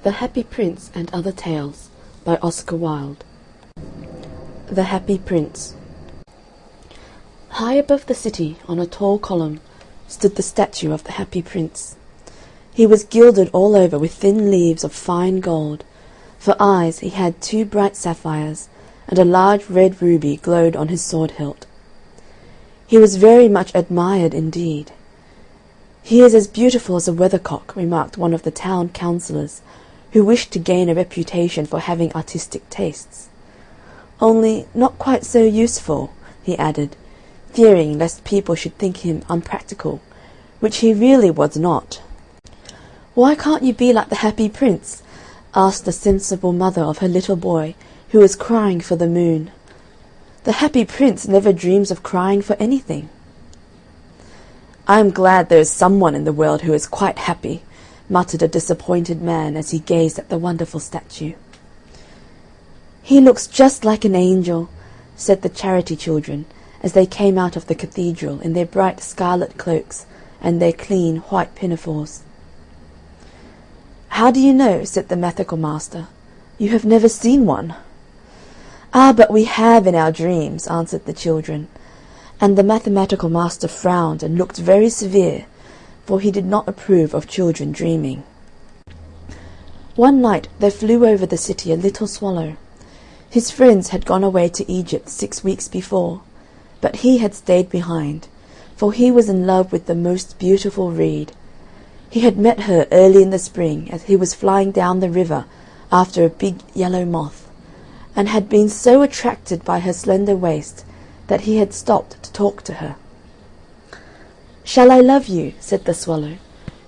The Happy Prince and Other Tales by Oscar Wilde. The Happy Prince. High above the city, on a tall column, stood the statue of the Happy Prince. He was gilded all over with thin leaves of fine gold. For eyes he had 2 bright sapphires, and a large red ruby glowed on his sword hilt. He was very much admired indeed. "He is as beautiful as a weathercock," remarked one of the town councillors, who wished to gain a reputation for having artistic tastes. "Only not quite so useful," he added, fearing lest people should think him unpractical, which he really was not. "Why can't you be like the Happy Prince?" asked the sensible mother of her little boy, who was crying for the moon. "The Happy Prince never dreams of crying for anything." "I am glad there is someone in the world who is quite happy," muttered a disappointed man as he gazed at the wonderful statue. "He looks just like an angel," said the charity children, as they came out of the cathedral in their bright scarlet cloaks and their clean white pinafores. "How do you know?" said the mathematical master. "You have never seen one." "Ah, but we have in our dreams," answered the children, and the mathematical master frowned and looked very severe, for he did not approve of children dreaming. One night there flew over the city a little swallow. His friends had gone away to Egypt 6 weeks before, but he had stayed behind, for he was in love with the most beautiful reed. He had met her early in the spring as he was flying down the river after a big yellow moth, and had been so attracted by her slender waist that he had stopped to talk to her. "Shall I love you?" said the swallow,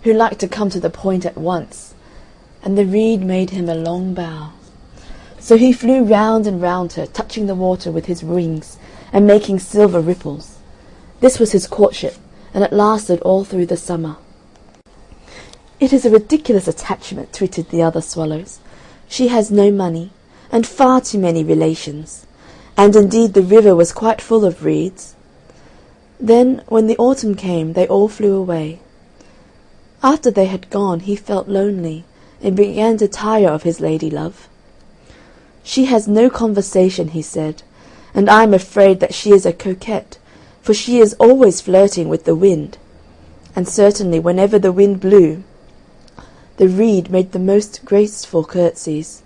who liked to come to the point at once, and the reed made him a long bow. So he flew round and round her, touching the water with his wings and making silver ripples. This was his courtship, and it lasted all through the summer. "It is a ridiculous attachment," twittered the other swallows. "She has no money, and far too many relations." And indeed the river was quite full of reeds. Then, when the autumn came, they all flew away. After they had gone, he felt lonely, and began to tire of his lady-love. "She has no conversation," he said, "and I am afraid that she is a coquette, for she is always flirting with the wind." And certainly, whenever the wind blew, the reed made the most graceful curtsies.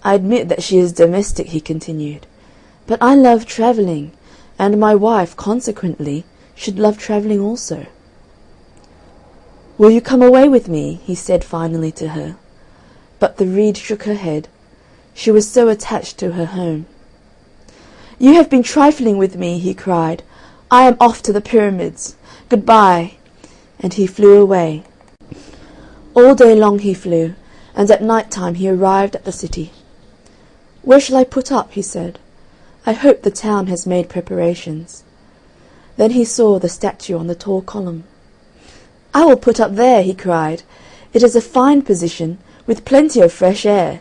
"I admit that she is domestic," he continued, "but I love travelling, and my wife, consequently, should love travelling also." "Will you come away with me?" he said finally to her. But the reed shook her head. She was so attached to her home. "You have been trifling with me," he cried. "I am off to the pyramids. Good-bye." And he flew away. All day long he flew, and at night time he arrived at the city. "Where shall I put up?" he said. "I hope the town has made preparations." Then he saw the statue on the tall column. "I will put up there," he cried. "It is a fine position, with plenty of fresh air."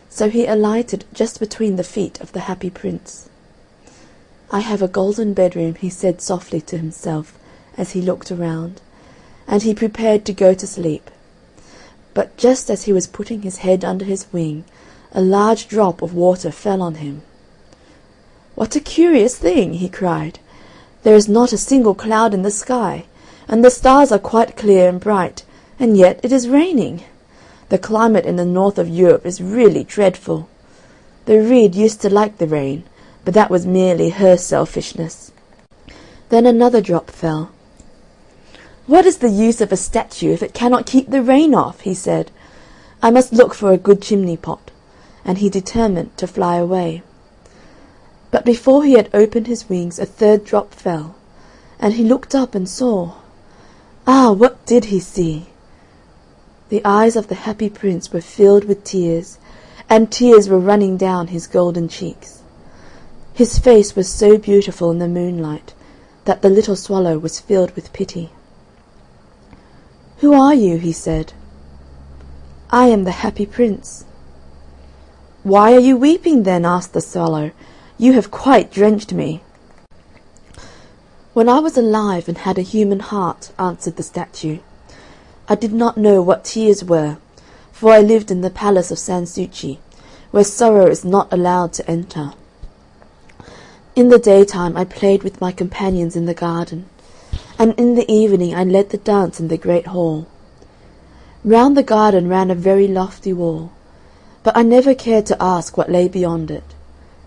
So he alighted just between the feet of the Happy Prince. "I have a golden bedroom," he said softly to himself as he looked around, and he prepared to go to sleep. But just as he was putting his head under his wing, a large drop of water fell on him. "What a curious thing!" he cried. "There is not a single cloud in the sky, and the stars are quite clear and bright, and yet it is raining. The climate in the north of Europe is really dreadful. The reed used to like the rain, but that was merely her selfishness." Then another drop fell. "What is the use of a statue if it cannot keep the rain off?" he said. "I must look for a good chimney-pot," and he determined to fly away. But before he had opened his wings a third drop fell, and he looked up and saw. Ah, what did he see? The eyes of the Happy Prince were filled with tears, and tears were running down his golden cheeks. His face was so beautiful in the moonlight that the little swallow was filled with pity. "Who are you?" he said. "I am the Happy Prince." "Why are you weeping then?" asked the swallow. "You have quite drenched me." "When I was alive and had a human heart," answered the statue, "I did not know what tears were, for I lived in the palace of Sansuchi, where sorrow is not allowed to enter. In the daytime I played with my companions in the garden, and in the evening I led the dance in the great hall. Round the garden ran a very lofty wall, but I never cared to ask what lay beyond it.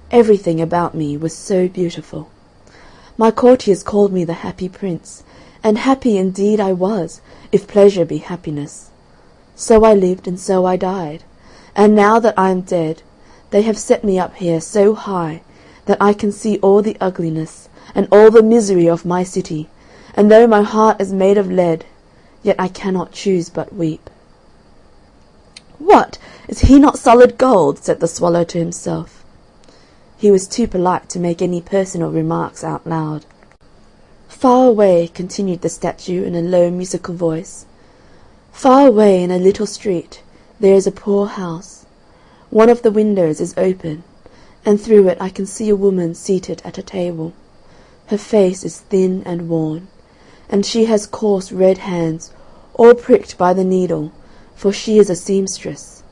Everything about me was so beautiful. My courtiers called me the happy prince, and happy indeed I was, if pleasure be happiness. So I lived and so I died, and now that I am dead, they have set me up here so high that I can see all the ugliness and all the misery of my city, and though my heart is made of lead, yet I cannot choose but weep." "What, is he not solid gold?" said the swallow to himself. He was too polite to make any personal remarks out loud. "Far away," continued the statue in a low musical voice, "far away in a little street there is a poor house. One of the windows is open, and through it I can see a woman seated at a table. Her face is thin and worn, and she has coarse red hands, all pricked by the needle, for she is a seamstress.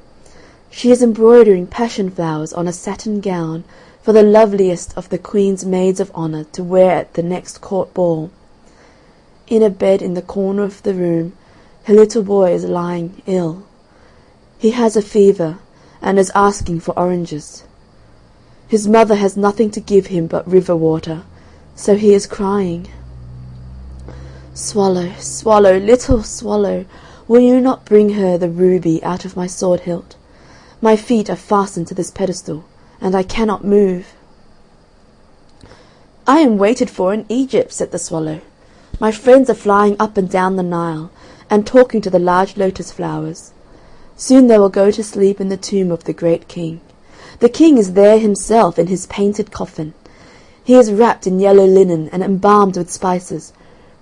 She is embroidering passion flowers on a satin gown for the loveliest of the Queen's maids of honour to wear at the next court ball. In a bed in the corner of the room her little boy is lying ill. He has a fever, and is asking for oranges. His mother has nothing to give him but river water, so he is crying. Swallow, swallow, little swallow, will you not bring her the ruby out of my sword hilt? My feet are fastened to this pedestal, and I cannot move." "I am waited for in Egypt," said the swallow. "My friends are flying up and down the Nile, and talking to the large lotus flowers. Soon they will go to sleep in the tomb of the great king. The king is there himself in his painted coffin. He is wrapped in yellow linen and embalmed with spices.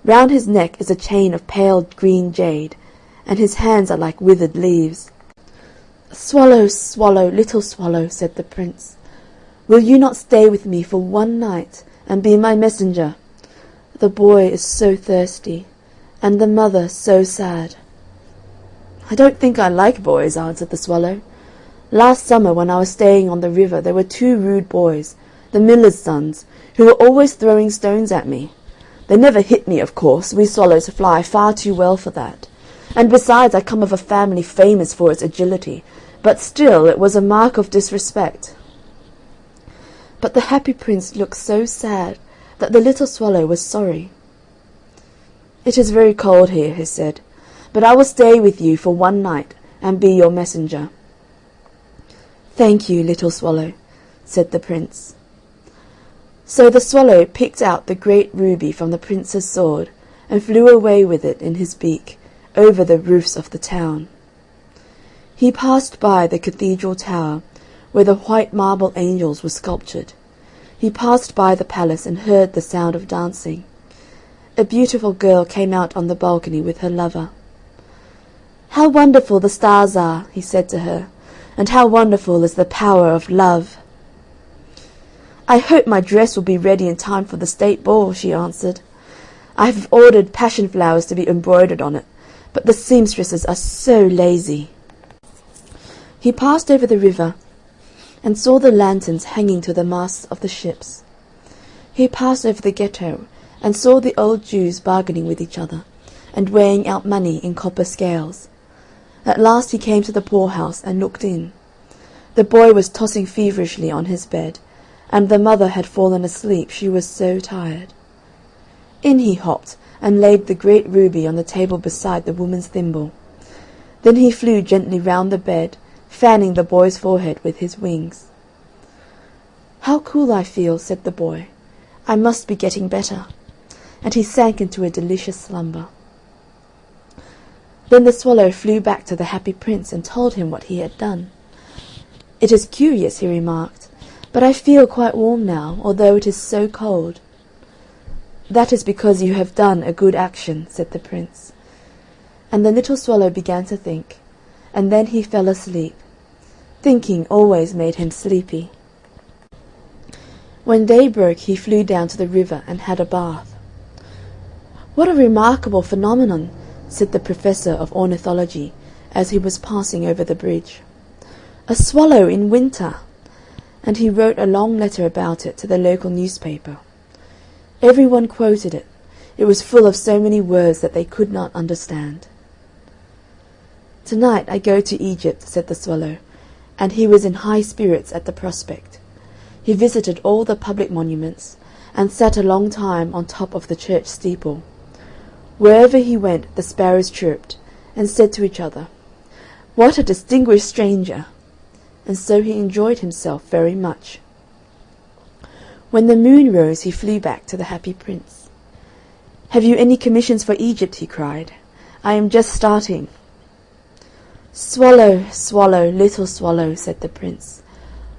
Round his neck is a chain of pale green jade, and his hands are like withered leaves." "Swallow, swallow, little swallow," said the prince, "will you not stay with me for one night, and be my messenger? The boy is so thirsty, and the mother so sad." "I don't think I like boys," answered the swallow. "Last summer, when I was staying on the river, there were 2 rude boys, the miller's sons, who were always throwing stones at me. They never hit me, of course, we swallows fly far too well for that, and besides I come of a family famous for its agility, but still it was a mark of disrespect." But the happy prince looked so sad that the little swallow was sorry. "It is very cold here," he said, "but I will stay with you for one night, and be your messenger." "Thank you, little swallow," said the prince. So the swallow picked out the great ruby from the prince's sword, and flew away with it in his beak, over the roofs of the town. He passed by the cathedral tower, where the white marble angels were sculptured. He passed by the palace and heard the sound of dancing. A beautiful girl came out on the balcony with her lover. "How wonderful the stars are," he said to her, "and how wonderful is the power of love." "I hope my dress will be ready in time for the state ball," she answered. "I have ordered passion flowers to be embroidered on it, but the seamstresses are so lazy." He passed over the river, and saw the lanterns hanging to the masts of the ships. He passed over the ghetto, and saw the old Jews bargaining with each other, and weighing out money in copper scales. At last he came to the poorhouse, and looked in. The boy was tossing feverishly on his bed, and the mother had fallen asleep, she was so tired. In he hopped, and laid the great ruby on the table beside the woman's thimble. Then he flew gently round the bed, fanning the boy's forehead with his wings. "How cool I feel," said the boy. "I must be getting better." And he sank into a delicious slumber. Then the swallow flew back to the happy prince and told him what he had done. "It is curious," he remarked, "but I feel quite warm now, although it is so cold." "That is because you have done a good action," said the prince. And the little swallow began to think, and then he fell asleep. Thinking always made him sleepy. When day broke he flew down to the river and had a bath. "What a remarkable phenomenon," said the professor of ornithology, as he was passing over the bridge. "A swallow in winter!" And he wrote a long letter about it to the local newspaper. Everyone quoted it. It was full of so many words that they could not understand. "Tonight I go to Egypt," said the swallow, and he was in high spirits at the prospect. He visited all the public monuments, and sat a long time on top of the church steeple. Wherever he went the sparrows chirped, and said to each other, "What a distinguished stranger!" And so he enjoyed himself very much. When the moon rose he flew back to the happy prince. "Have you any commissions for Egypt?" he cried. "I am just starting." "Swallow, swallow, little swallow," said the prince,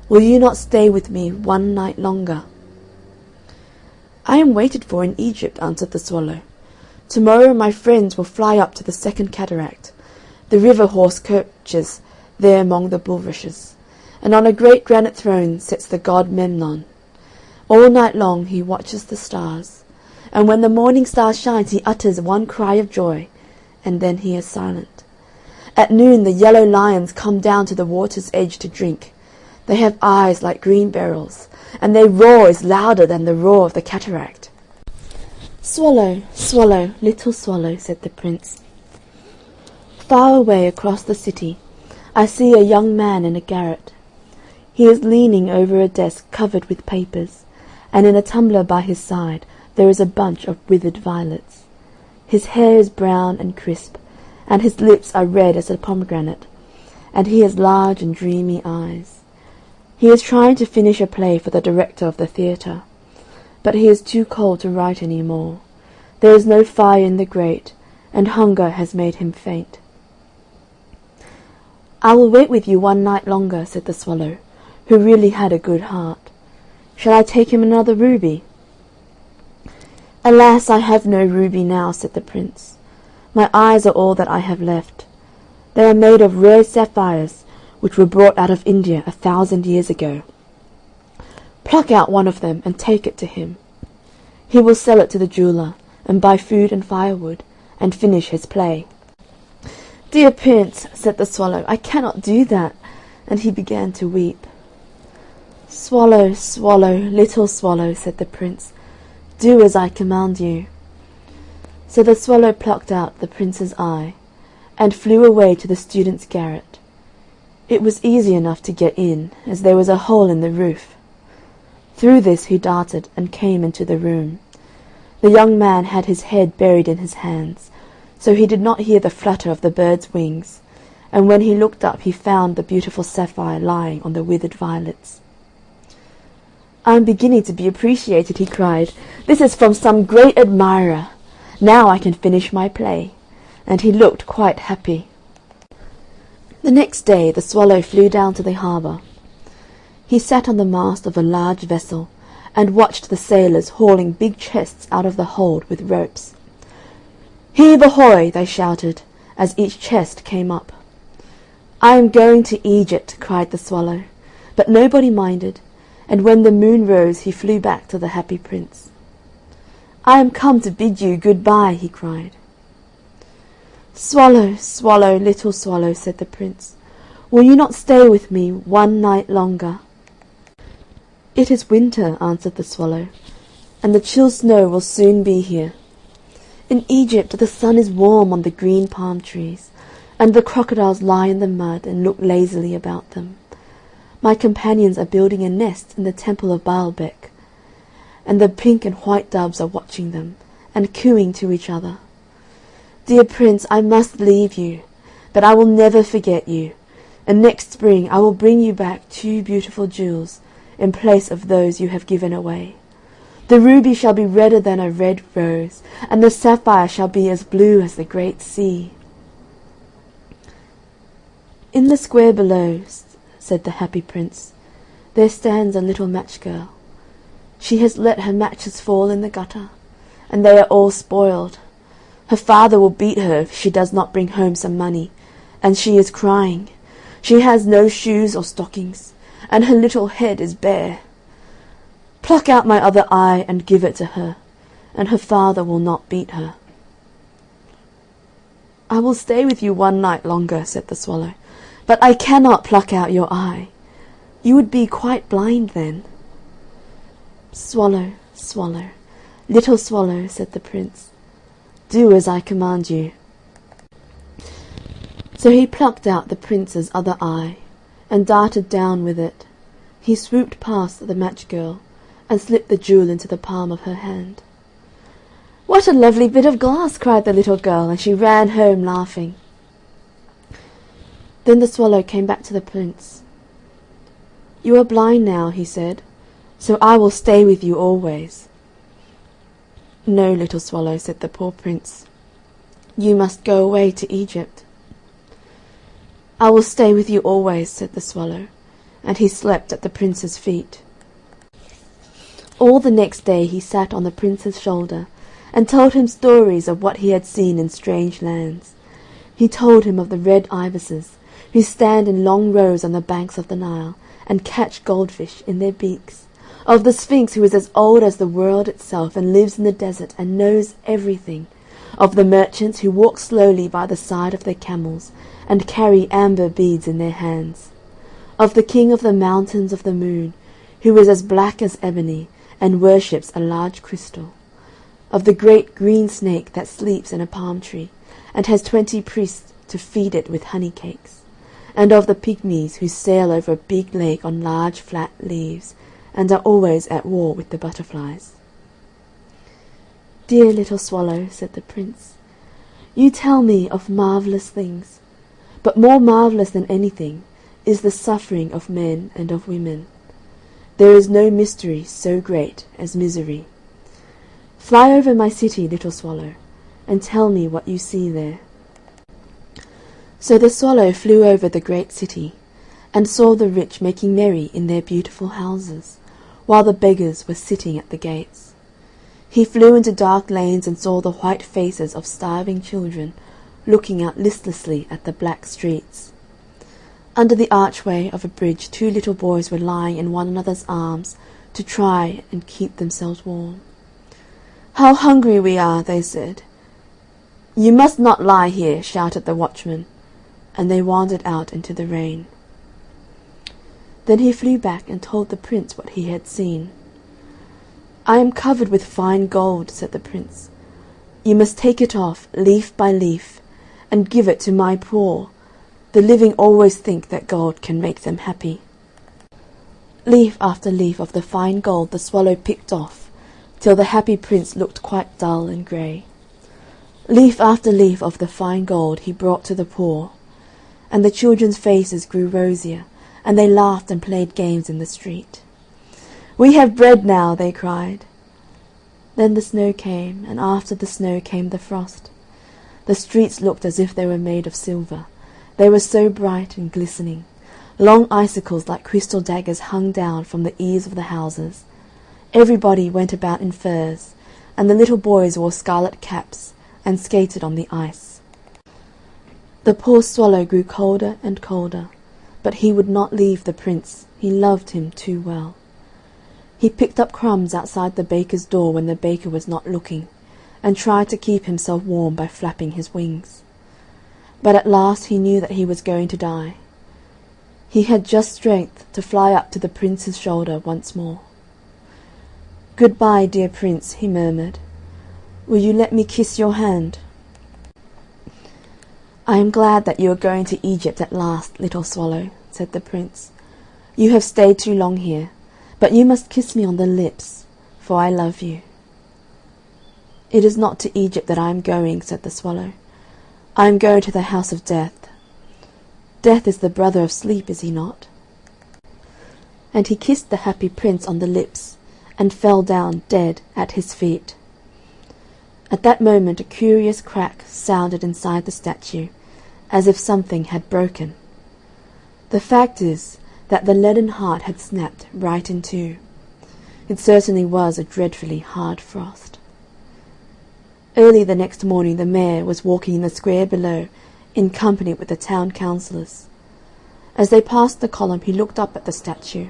"will you not stay with me one night longer?" "I am waited for in Egypt," answered the swallow. "Tomorrow my friends will fly up to the second cataract. The river horse coaches there among the bulrushes, and on a great granite throne sits the god Memnon. All night long he watches the stars, and when the morning star shines he utters one cry of joy, and then he is silent. At noon the yellow lions come down to the water's edge to drink. They have eyes like green beryls, and their roar is louder than the roar of the cataract." "Swallow, swallow, little swallow," said the prince. "Far away across the city I see a young man in a garret. He is leaning over a desk covered with papers, and in a tumbler by his side there is a bunch of withered violets. His hair is brown and crisp, and his lips are red as a pomegranate, and he has large and dreamy eyes. He is trying to finish a play for the director of the theatre, but he is too cold to write any more. There is no fire in the grate, and hunger has made him faint." "I will wait with you one night longer," said the swallow, who really had a good heart. "Shall I take him another ruby?" "Alas, I have no ruby now," said the prince. "My eyes are all that I have left. They are made of rare sapphires, which were brought out of India 1,000 years ago. Pluck out one of them and take it to him. He will sell it to the jeweller, and buy food and firewood, and finish his play." "Dear prince," said the swallow, "I cannot do that," and he began to weep. "Swallow, swallow, little swallow," said the prince, "do as I command you." So the swallow plucked out the prince's eye, and flew away to the student's garret. It was easy enough to get in, as there was a hole in the roof. Through this he darted, and came into the room. The young man had his head buried in his hands, so he did not hear the flutter of the bird's wings, and when he looked up he found the beautiful sapphire lying on the withered violets. "I am beginning to be appreciated," he cried. "This is from some great admirer. Now I can finish my play," and he looked quite happy. The next day the swallow flew down to the harbour. He sat on the mast of a large vessel, and watched the sailors hauling big chests out of the hold with ropes. "Heave ahoy!" they shouted, as each chest came up. "I am going to Egypt," cried the swallow, but nobody minded, and when the moon rose he flew back to the happy prince. "I am come to bid you good-bye," he cried. "Swallow, swallow, little swallow," said the prince, "will you not stay with me one night longer?" "It is winter," answered the swallow, "and the chill snow will soon be here. In Egypt the sun is warm on the green palm trees, and the crocodiles lie in the mud and look lazily about them. My companions are building a nest in the temple of Baalbec, and the pink and white doves are watching them, and cooing to each other. Dear prince, I must leave you, but I will never forget you, and next spring I will bring you back 2 beautiful jewels in place of those you have given away. The ruby shall be redder than a red rose, and the sapphire shall be as blue as the great sea." "In the square below," said the happy prince, "there stands a little match girl. She has let her matches fall in the gutter, and they are all spoiled. Her father will beat her if she does not bring home some money, and she is crying. She has no shoes or stockings, and her little head is bare. Pluck out my other eye and give it to her, and her father will not beat her." "I will stay with you one night longer," said the swallow, "but I cannot pluck out your eye. You would be quite blind then." "Swallow, swallow, little swallow," said the Prince, "do as I command you." So he plucked out the Prince's other eye, and darted down with it. He swooped past the match girl, and slipped the jewel into the palm of her hand. "What a lovely bit of glass!" cried the little girl, and she ran home laughing. Then the swallow came back to the Prince. "You are blind now," he said, "so I will stay with you always." "No, little swallow," said the poor Prince, "you must go away to Egypt." "I will stay with you always," said the swallow, and he slept at the Prince's feet. All the next day he sat on the Prince's shoulder, and told him stories of what he had seen in strange lands. He told him of the red ibises, who stand in long rows on the banks of the Nile, and catch goldfish in their beaks; of the Sphinx, who is as old as the world itself, and lives in the desert, and knows everything; of the merchants, who walk slowly by the side of their camels, and carry amber beads in their hands; of the King of the Mountains of the Moon, who is as black as ebony, and worships a large crystal; of the great green snake that sleeps in a palm tree, and has 20 priests to feed it with honey cakes; and of the pygmies, who sail over a big lake on large flat leaves, and are always at war with the butterflies. "Dear little swallow," said the Prince, "you tell me of marvellous things, but more marvellous than anything is the suffering of men and of women. There is no mystery so great as misery. Fly over my city, little swallow, and tell me what you see there." So the swallow flew over the great city, and saw the rich making merry in their beautiful houses, while the beggars were sitting at the gates. He flew into dark lanes, and saw the white faces of starving children looking out listlessly at the black streets. Under the archway of a bridge 2 little boys were lying in one another's arms to try and keep themselves warm. "How hungry we are," they said. "You must not lie here," shouted the watchman, and they wandered out into the rain. Then he flew back and told the Prince what he had seen. "I am covered with fine gold," said the Prince. "You must take it off, leaf by leaf, and give it to my poor. The living always think that gold can make them happy." Leaf after leaf of the fine gold the swallow picked off, till the happy Prince looked quite dull and grey. Leaf after leaf of the fine gold he brought to the poor, and the children's faces grew rosier, and they laughed and played games in the street. "We have bread now," they cried. Then the snow came, and after the snow came the frost. The streets looked as if they were made of silver, they were so bright and glistening. Long icicles like crystal daggers hung down from the eaves of the houses. Everybody went about in furs, and the little boys wore scarlet caps, and skated on the ice. The poor swallow grew colder and colder, but he would not leave the Prince, he loved him too well. He picked up crumbs outside the baker's door when the baker was not looking, and tried to keep himself warm by flapping his wings. But at last he knew that he was going to die. He had just strength to fly up to the Prince's shoulder once more. "Good-bye, dear Prince," he murmured. "Will you let me kiss your hand?" "I am glad that you are going to Egypt at last, little swallow," said the Prince. "You have stayed too long here, but you must kiss me on the lips, for I love you." "It is not to Egypt that I am going," said the swallow. "I am going to the house of Death. Death is the brother of Sleep, is he not?" And he kissed the happy Prince on the lips, and fell down dead at his feet. At that moment a curious crack sounded inside the statue, as if something had broken. The fact is that the leaden heart had snapped right in two. It certainly was a dreadfully hard frost. Early the next morning the mayor was walking in the square below, in company with the town councillors. As they passed the column he looked up at the statue.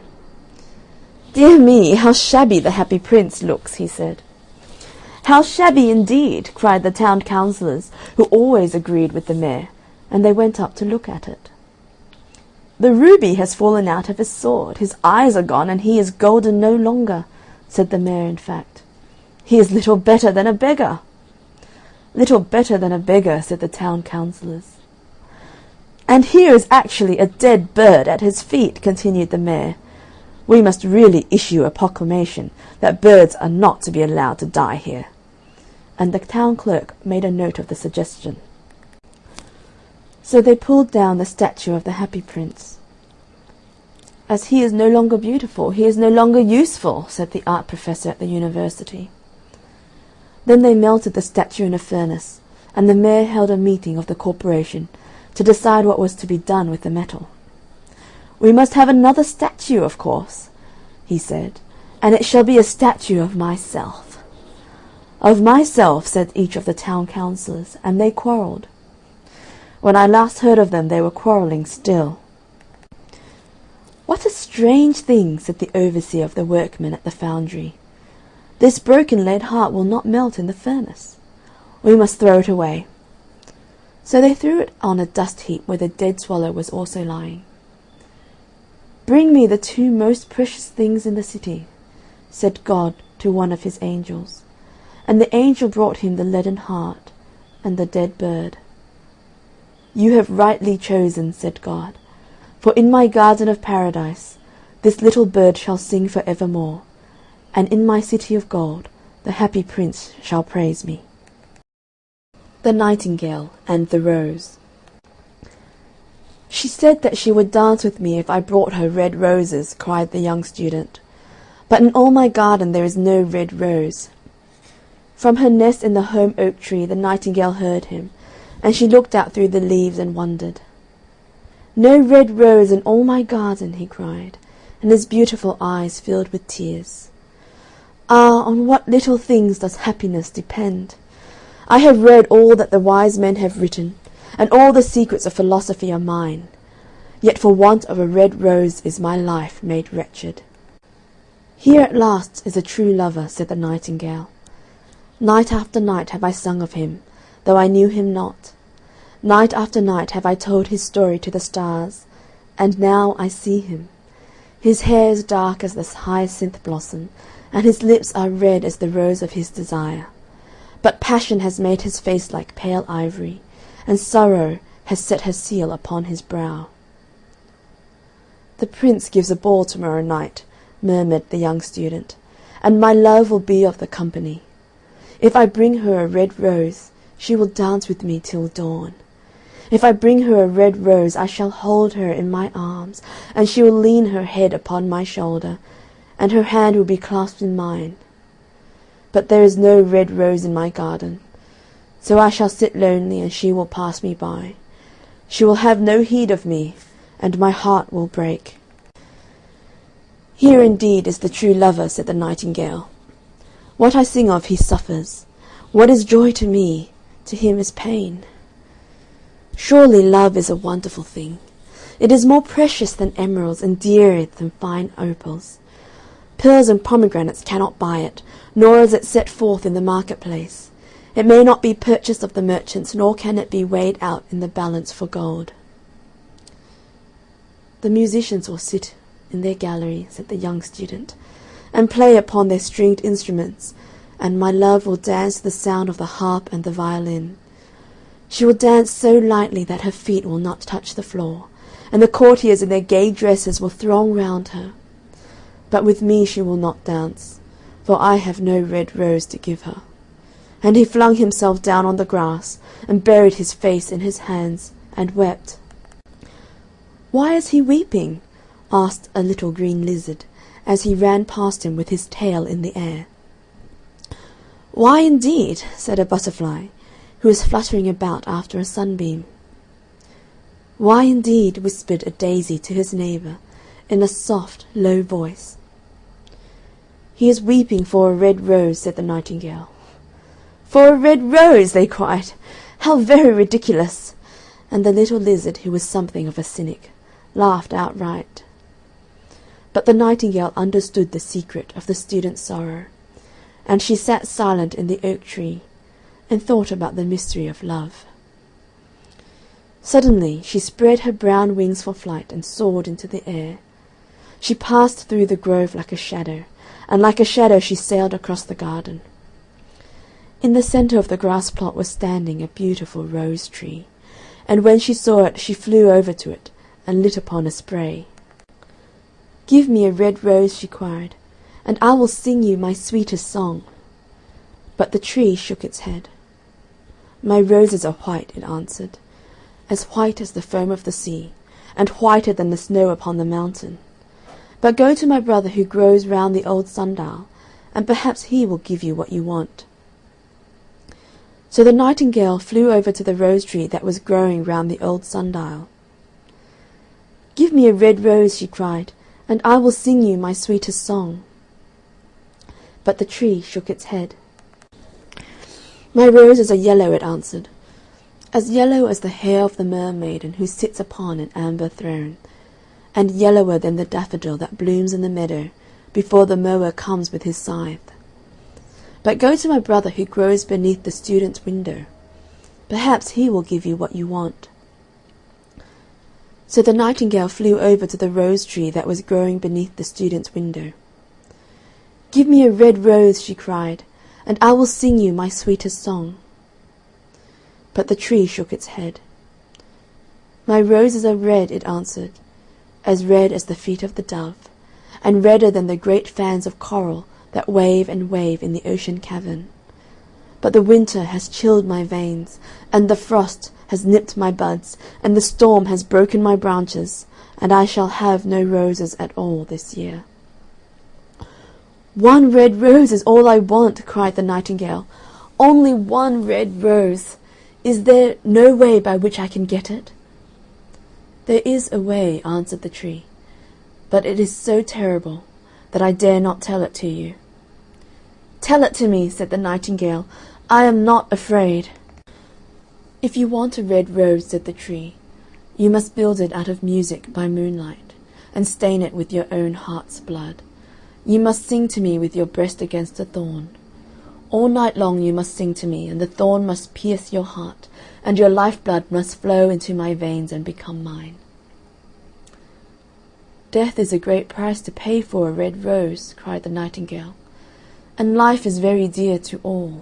"Dear me, how shabby the happy Prince looks," he said. "How shabby indeed!" cried the town councillors, who always agreed with the mayor, and they went up to look at it. "The ruby has fallen out of his sword, his eyes are gone, and he is golden no longer," said the mayor in fact. "He is little better than a beggar." "Little better than a beggar," said the town councillors. "And here is actually a dead bird at his feet," continued the mayor. "We must really issue a proclamation that birds are not to be allowed to die here." And the town clerk made a note of the suggestion. So they pulled down the statue of the Happy Prince. "As he is no longer beautiful, he is no longer useful," said the art professor at the university. Then they melted the statue in a furnace, and the mayor held a meeting of the corporation to decide what was to be done with the metal. "We must have another statue, of course," he said, "and it shall be a statue of myself." "Of myself," said each of the town councillors, and they quarrelled. When I last heard of them they were quarrelling still. "What a strange thing," said the overseer of the workmen at the foundry. "This broken lead heart will not melt in the furnace. We must throw it away." So they threw it on a dust heap where the dead swallow was also lying. "Bring me the two most precious things in the city," said God to one of his angels. And the angel brought him the leaden heart and the dead bird. "You have rightly chosen," said God, "for in my garden of paradise this little bird shall sing for evermore, and in my city of gold the happy prince shall praise me." The Nightingale and the Rose. "She said that she would dance with me if I brought her red roses," cried the young student, "but in all my garden there is no red rose." From her nest in the home oak tree the nightingale heard him, and she looked out through the leaves and wondered. "No red rose in all my garden," he cried, and his beautiful eyes filled with tears. "Ah, on what little things does happiness depend! I have read all that the wise men have written, and all the secrets of philosophy are mine. Yet for want of a red rose is my life made wretched." "Here at last is a true lover," said the nightingale. "Night after night have I sung of him, though I knew him not. Night after night have I told his story to the stars, and now I see him. His hair is dark as the hyacinth blossom, and his lips are red as the rose of his desire. But passion has made his face like pale ivory, and sorrow has set her seal upon his brow." "The prince gives a ball to-morrow night," murmured the young student, "and my love will be of the company. If I bring her a red rose, she will dance with me till dawn. If I bring her a red rose, I shall hold her in my arms, and she will lean her head upon my shoulder, and her hand will be clasped in mine. But there is no red rose in my garden, so I shall sit lonely, and she will pass me by. She will have no heed of me, and my heart will break." "Here indeed is the true lover," said the nightingale. "What I sing of he suffers. What is joy to me, to him is pain. Surely love is a wonderful thing. It is more precious than emeralds, and dearer than fine opals. Pearls and pomegranates cannot buy it, nor is it set forth in the marketplace. It may not be purchased of the merchants, nor can it be weighed out in the balance for gold." "The musicians will sit in their gallery," said the young student, "and play upon their stringed instruments, and my love will dance to the sound of the harp and the violin. She will dance so lightly that her feet will not touch the floor, and the courtiers in their gay dresses will throng round her. But with me she will not dance, for I have no red rose to give her." And he flung himself down on the grass, and buried his face in his hands, and wept. "Why is he weeping?" asked a little green lizard, as he ran past him with his tail in the air. "Why, indeed?" said a butterfly, who was fluttering about after a sunbeam. "Why, indeed?" whispered a daisy to his neighbour, in a soft, low voice. "He is weeping for a red rose," said the nightingale. "For a red rose!" they cried. "How very ridiculous!" And the little lizard, who was something of a cynic, laughed outright. But the nightingale understood the secret of the student's sorrow, and she sat silent in the oak tree and thought about the mystery of love. Suddenly she spread her brown wings for flight and soared into the air. She passed through the grove like a shadow, and like a shadow she sailed across the garden. In the centre of the grass plot was standing a beautiful rose tree, and when she saw it she flew over to it and lit upon a spray. "Give me a red rose," she cried, "and I will sing you my sweetest song." But the tree shook its head. "My roses are white," it answered, "as white as the foam of the sea, and whiter than the snow upon the mountain. But go to my brother who grows round the old sundial, and perhaps he will give you what you want." So the nightingale flew over to the rose tree that was growing round the old sundial. "Give me a red rose," she cried, "and I will sing you my sweetest song." But the tree shook its head. "My roses are yellow," it answered, "as yellow as the hair of the mermaiden who sits upon an amber throne, and yellower than the daffodil that blooms in the meadow before the mower comes with his scythe. But go to my brother who grows beneath the student's window. Perhaps he will give you what you want." So the nightingale flew over to the rose tree that was growing beneath the student's window. "Give me a red rose," she cried, "and I will sing you my sweetest song." But the tree shook its head. "My roses are red," it answered, "as red as the feet of the dove, and redder than the great fans of coral that wave and wave in the ocean cavern. But the winter has chilled my veins, and the frost has nipped my buds, and the storm has broken my branches, and I shall have no roses at all this year." "One red rose is all I want," cried the nightingale. "Only one red rose. Is there no way by which I can get it?" "There is a way," answered the tree, "but it is so terrible that I dare not tell it to you." "Tell it to me," said the nightingale. "I am not afraid." "If you want a red rose," said the tree, "you must build it out of music by moonlight, and stain it with your own heart's blood. You must sing to me with your breast against a thorn. All night long you must sing to me, and the thorn must pierce your heart, and your lifeblood must flow into my veins and become mine." "Death is a great price to pay for a red rose," cried the nightingale, "and life is very dear to all.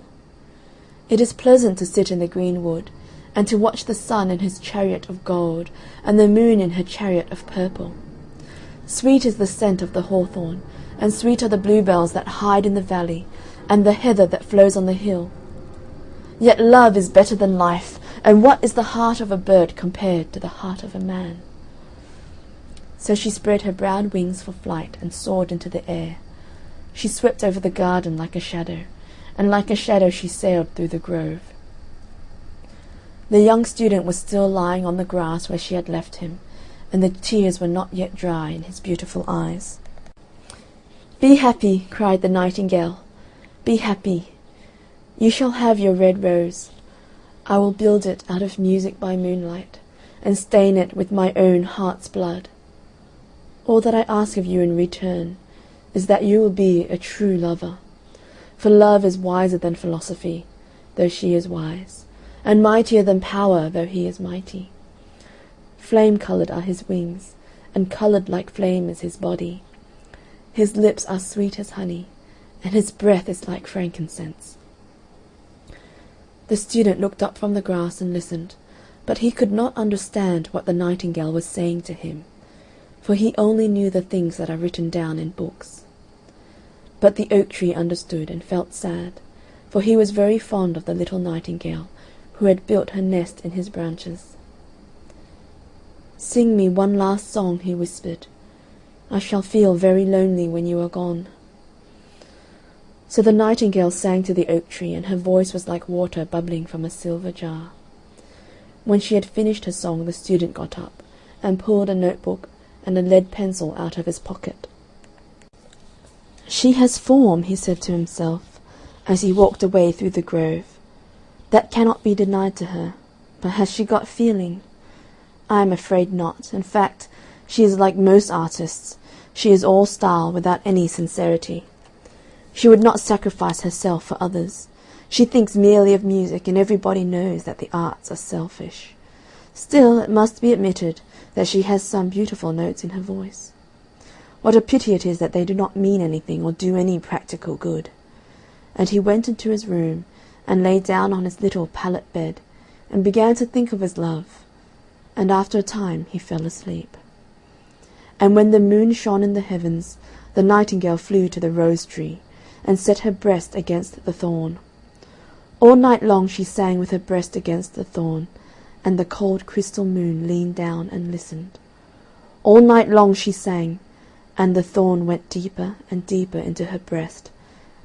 It is pleasant to sit in the green wood, and to watch the sun in his chariot of gold, and the moon in her chariot of purple. Sweet is the scent of the hawthorn, and sweet are the bluebells that hide in the valley, and the heather that flows on the hill. Yet love is better than life, and what is the heart of a bird compared to the heart of a man?" So she spread her brown wings for flight and soared into the air. She swept over the garden like a shadow, and like a shadow she sailed through the grove. The young student was still lying on the grass where she had left him, and the tears were not yet dry in his beautiful eyes. "Be happy," cried the nightingale, "be happy. You shall have your red rose. I will build it out of music by moonlight, and stain it with my own heart's blood. All that I ask of you in return is that you will be a true lover, for love is wiser than philosophy, though she is wise, and mightier than power, though he is mighty. Flame-coloured are his wings, and coloured like flame is his body. His lips are sweet as honey, and his breath is like frankincense." The student looked up from the grass and listened, but he could not understand what the nightingale was saying to him, for he only knew the things that are written down in books. But the oak tree understood and felt sad, for he was very fond of the little nightingale who had built her nest in his branches. "Sing me one last song," he whispered. "I shall feel very lonely when you are gone." So the nightingale sang to the oak tree, and her voice was like water bubbling from a silver jar. When she had finished her song, the student got up and pulled a notebook and a lead pencil out of his pocket. "She has form," he said to himself, as he walked away through the grove. "That cannot be denied to her. But has she got feeling? I am afraid not. In fact, she is like most artists. She is all style, without any sincerity. She would not sacrifice herself for others. She thinks merely of music, and everybody knows that the arts are selfish. Still, it must be admitted that she has some beautiful notes in her voice. What a pity it is that they do not mean anything or do any practical good. And he went into his room and lay down on his little pallet bed and began to think of his love, and after a time he fell asleep. And when the moon shone in the heavens, the nightingale flew to the rose tree and set her breast against the thorn. All night long she sang with her breast against the thorn, and the cold crystal moon leaned down and listened. All night long she sang, and the thorn went deeper and deeper into her breast,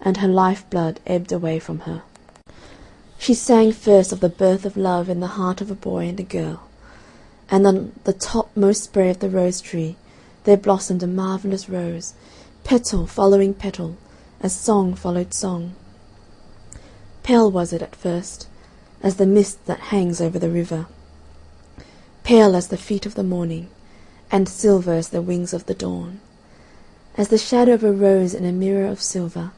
and her life-blood ebbed away from her. She sang first of the birth of love in the heart of a boy and a girl, and on the topmost spray of the rose tree there blossomed a marvellous rose, petal following petal, as song followed song. Pale was it at first, as the mist that hangs over the river, pale as the feet of the morning, and silver as the wings of the dawn. As the shadow of a rose in a mirror of silver,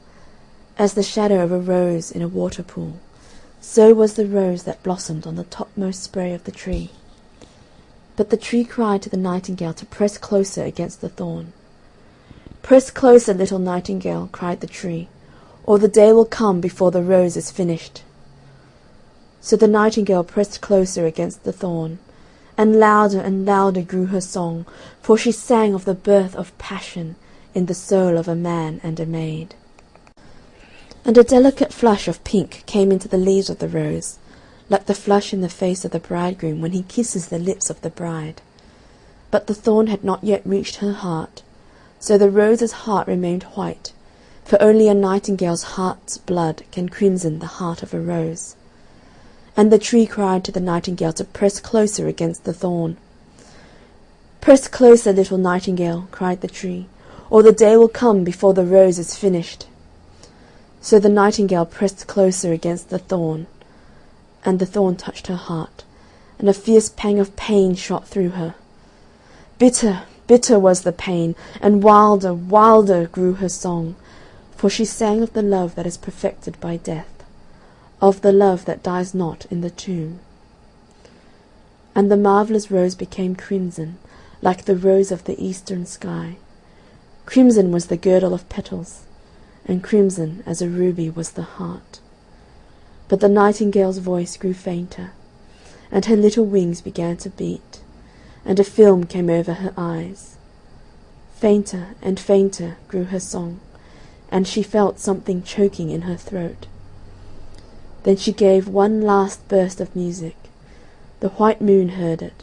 as the shadow of a rose in a water pool, so was the rose that blossomed on the topmost spray of the tree. But the tree cried to the nightingale to press closer against the thorn. "Press closer, little nightingale," cried the tree, "or the day will come before the rose is finished." So the nightingale pressed closer against the thorn, and louder grew her song, for she sang of the birth of passion in the soul of a man and a maid. And a delicate flush of pink came into the leaves of the rose, like the flush in the face of the bridegroom when he kisses the lips of the bride. But the thorn had not yet reached her heart, so the rose's heart remained white, for only a nightingale's heart's blood can crimson the heart of a rose. And the tree cried to the nightingale to press closer against the thorn. "Press closer, little nightingale," cried the tree, "or the day will come before the rose is finished." So the nightingale pressed closer against the thorn, and the thorn touched her heart, and a fierce pang of pain shot through her. Bitter, bitter was the pain, and wilder, wilder grew her song, for she sang of the love that is perfected by death, of the love that dies not in the tomb. And the marvellous rose became crimson, like the rose of the eastern sky. Crimson was the girdle of petals, and crimson as a ruby was the heart. But the nightingale's voice grew fainter, and her little wings began to beat, and a film came over her eyes. Fainter and fainter grew her song, and she felt something choking in her throat. Then she gave one last burst of music. The white moon heard it,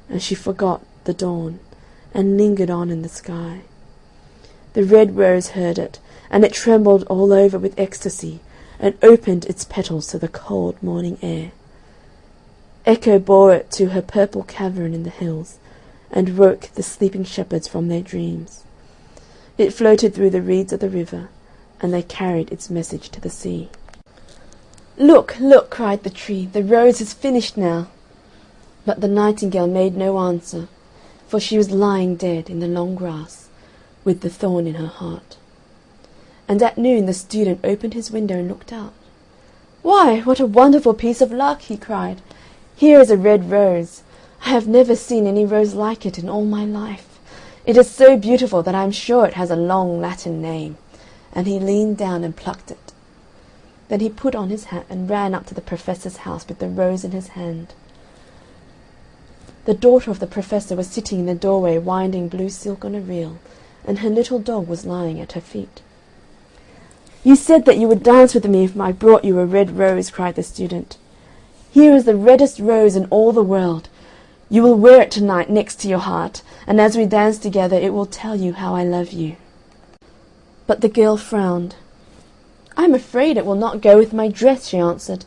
and she forgot the dawn, and lingered on in the sky. The red rose heard it, and it trembled all over with ecstasy, and opened its petals to the cold morning air. Echo bore it to her purple cavern in the hills, and woke the sleeping shepherds from their dreams. It floated through the reeds of the river, and they carried its message to the sea. "Look, look," cried the tree, "the rose is finished now." But the nightingale made no answer, for she was lying dead in the long grass, with the thorn in her heart. And at noon the student opened his window and looked out. "Why, what a wonderful piece of luck!" he cried. "Here is a red rose. I have never seen any rose like it in all my life. It is so beautiful that I am sure it has a long Latin name." And he leaned down and plucked it. Then he put on his hat and ran up to the professor's house with the rose in his hand. The daughter of the professor was sitting in the doorway winding blue silk on a reel, and her little dog was lying at her feet. "You said that you would dance with me if I brought you a red rose," cried the student. "Here is the reddest rose in all the world. You will wear it tonight next to your heart, and as we dance together it will tell you how I love you." But the girl frowned. "I am afraid it will not go with my dress," she answered.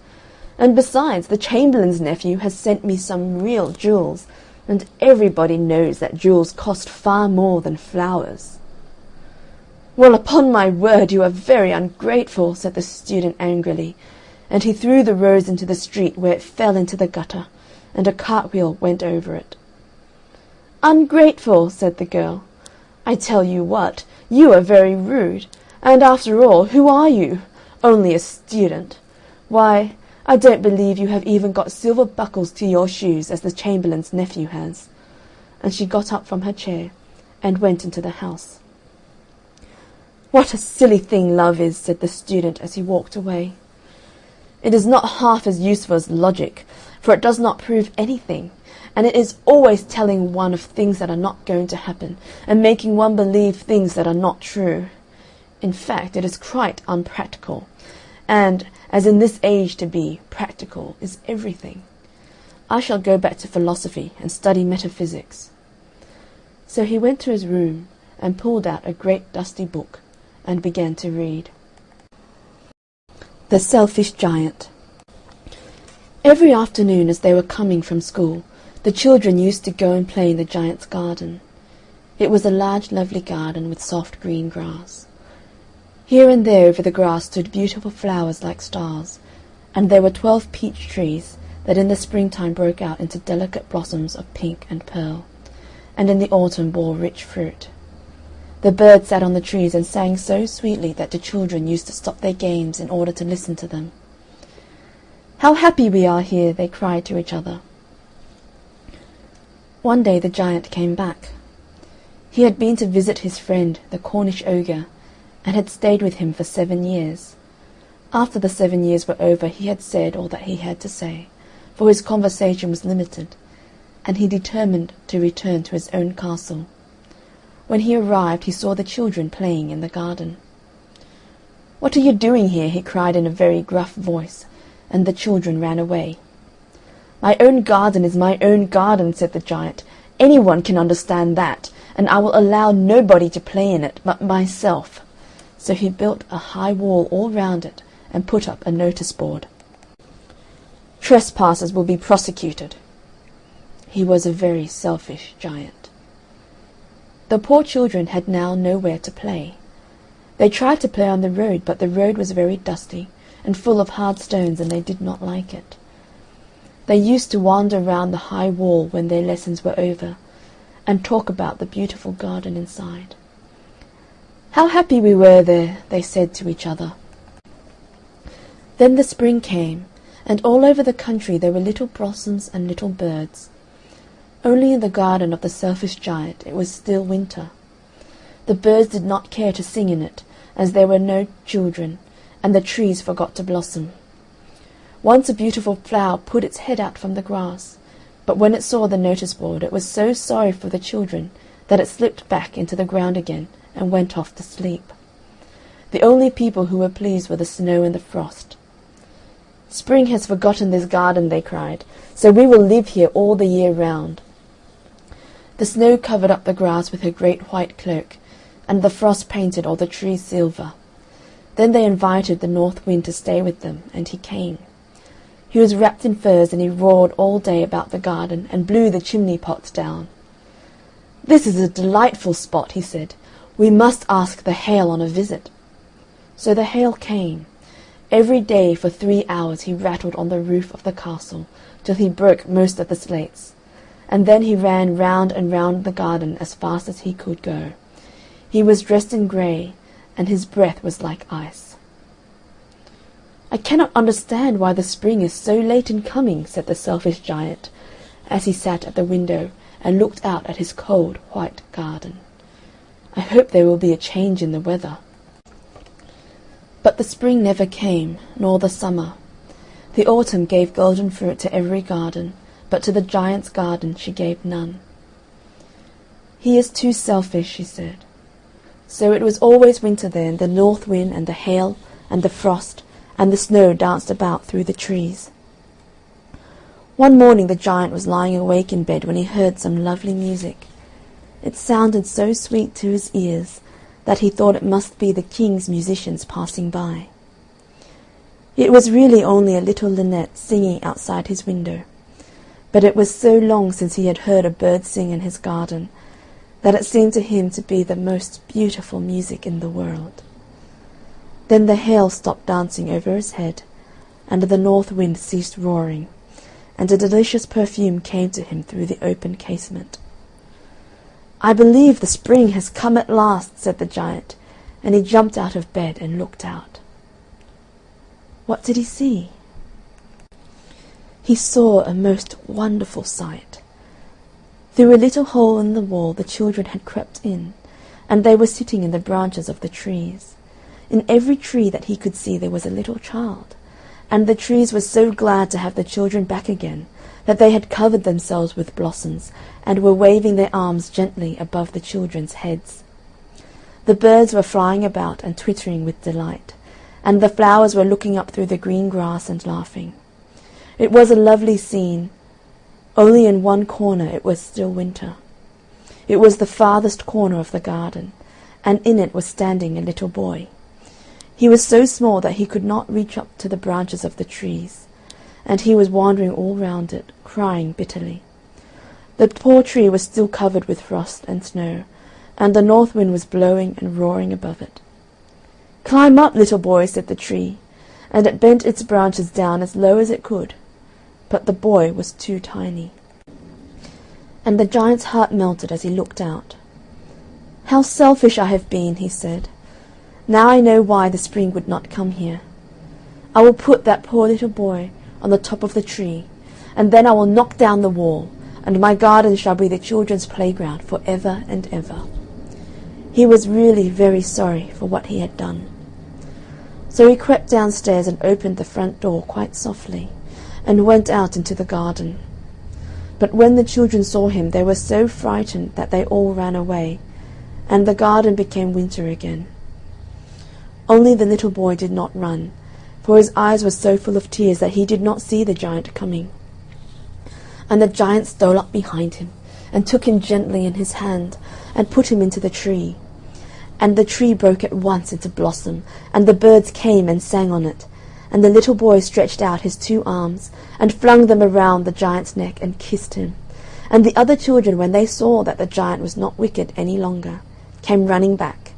"And besides, the chamberlain's nephew has sent me some real jewels, and everybody knows that jewels cost far more than flowers." "Well, upon my word, you are very ungrateful," said the student angrily, and he threw the rose into the street, where it fell into the gutter, and a cartwheel went over it. "Ungrateful!" said the girl. "I tell you what, you are very rude. And after all, who are you? Only a student. Why, I don't believe you have even got silver buckles to your shoes, as the Chamberlain's nephew has." And she got up from her chair and went into the house. "What a silly thing love is," said the student as he walked away. "It is not half as useful as logic, for it does not prove anything, and it is always telling one of things that are not going to happen, and making one believe things that are not true. In fact, it is quite unpractical, and, as in this age to be, practical is everything. I shall go back to philosophy and study metaphysics." So he went to his room and pulled out a great dusty book and began to read. The Selfish Giant. Every afternoon as they were coming from school, the children used to go and play in the giant's garden. It was a large, lovely garden with soft green grass. Here and there over the grass stood beautiful flowers like stars, and there were 12 peach trees that in the springtime broke out into delicate blossoms of pink and pearl, and in the autumn bore rich fruit. The birds sat on the trees and sang so sweetly that the children used to stop their games in order to listen to them. "How happy we are here!" they cried to each other. One day the giant came back. He had been to visit his friend, the Cornish ogre, and had stayed with him for 7 years. After the 7 years were over he had said all that he had to say, for his conversation was limited, and he determined to return to his own castle. When he arrived he saw the children playing in the garden. "What are you doing here?" he cried in a very gruff voice, and the children ran away. "My own garden is my own garden," said the giant. "Anyone can understand that, and I will allow nobody to play in it but myself." So he built a high wall all round it and put up a notice board. "Trespassers will be prosecuted." He was a very selfish giant. The poor children had now nowhere to play. They tried to play on the road, but the road was very dusty and full of hard stones, and they did not like it. They used to wander round the high wall when their lessons were over, and talk about the beautiful garden inside. "How happy we were there," they said to each other. Then the spring came, and all over the country there were little blossoms and little birds. Only in the garden of the selfish giant it was still winter. The birds did not care to sing in it, as there were no children, and the trees forgot to blossom. Once a beautiful flower put its head out from the grass, but when it saw the notice board it was so sorry for the children that it slipped back into the ground again and went off to sleep. The only people who were pleased were the snow and the frost. "Spring has forgotten this garden," they cried, "so we will live here all the year round." The snow covered up the grass with her great white cloak, and the frost painted all the trees silver. Then they invited the North Wind to stay with them, and he came. He was wrapped in furs, and he roared all day about the garden, and blew the chimney pots down. "This is a delightful spot," he said. "We must ask the hail on a visit." So the hail came. Every day for 3 hours he rattled on the roof of the castle, till he broke most of the slates, and then he ran round and round the garden as fast as he could go. He was dressed in grey, and his breath was like ice. "I cannot understand why the spring is so late in coming," said the selfish giant, as he sat at the window and looked out at his cold white garden. "I hope there will be a change in the weather." But the spring never came, nor the summer. The autumn gave golden fruit to every garden, but to the giant's garden she gave none. "He is too selfish," she said. So it was always winter there, and the north wind and the hail and the frost and the snow danced about through the trees. One morning the giant was lying awake in bed when he heard some lovely music. It sounded so sweet to his ears that he thought it must be the king's musicians passing by. It was really only a little linnet singing outside his window, but it was so long since he had heard a bird sing in his garden that it seemed to him to be the most beautiful music in the world. Then the hail stopped dancing over his head, and the north wind ceased roaring, and a delicious perfume came to him through the open casement. "I believe the spring has come at last," said the giant, and he jumped out of bed and looked out. What did he see? He saw a most wonderful sight. Through a little hole in the wall the children had crept in, and they were sitting in the branches of the trees. In every tree that he could see there was a little child, and the trees were so glad to have the children back again that they had covered themselves with blossoms and were waving their arms gently above the children's heads. The birds were flying about and twittering with delight, and the flowers were looking up through the green grass and laughing. It was a lovely scene. Only in one corner it was still winter. It was the farthest corner of the garden, and in it was standing a little boy. He was so small that he could not reach up to the branches of the trees, and he was wandering all round it, crying bitterly. The poor tree was still covered with frost and snow, and the north wind was blowing and roaring above it. "Climb up, little boy," said the tree, and it bent its branches down as low as it could, but the boy was too tiny. And the giant's heart melted as he looked out. "How selfish I have been," he said. "Now I know why the spring would not come here. I will put that poor little boy on the top of the tree, and then I will knock down the wall, and my garden shall be the children's playground for ever and ever." He was really very sorry for what he had done. So he crept downstairs and opened the front door quite softly, and went out into the garden. But when the children saw him they were so frightened that they all ran away, and the garden became winter again. Only the little boy did not run, for his eyes were so full of tears that he did not see the giant coming. And the giant stole up behind him, and took him gently in his hand, and put him into the tree. And the tree broke at once into blossom, and the birds came and sang on it, and the little boy stretched out his 2 arms, and flung them around the giant's neck, and kissed him. And the other children, when they saw that the giant was not wicked any longer, came running back,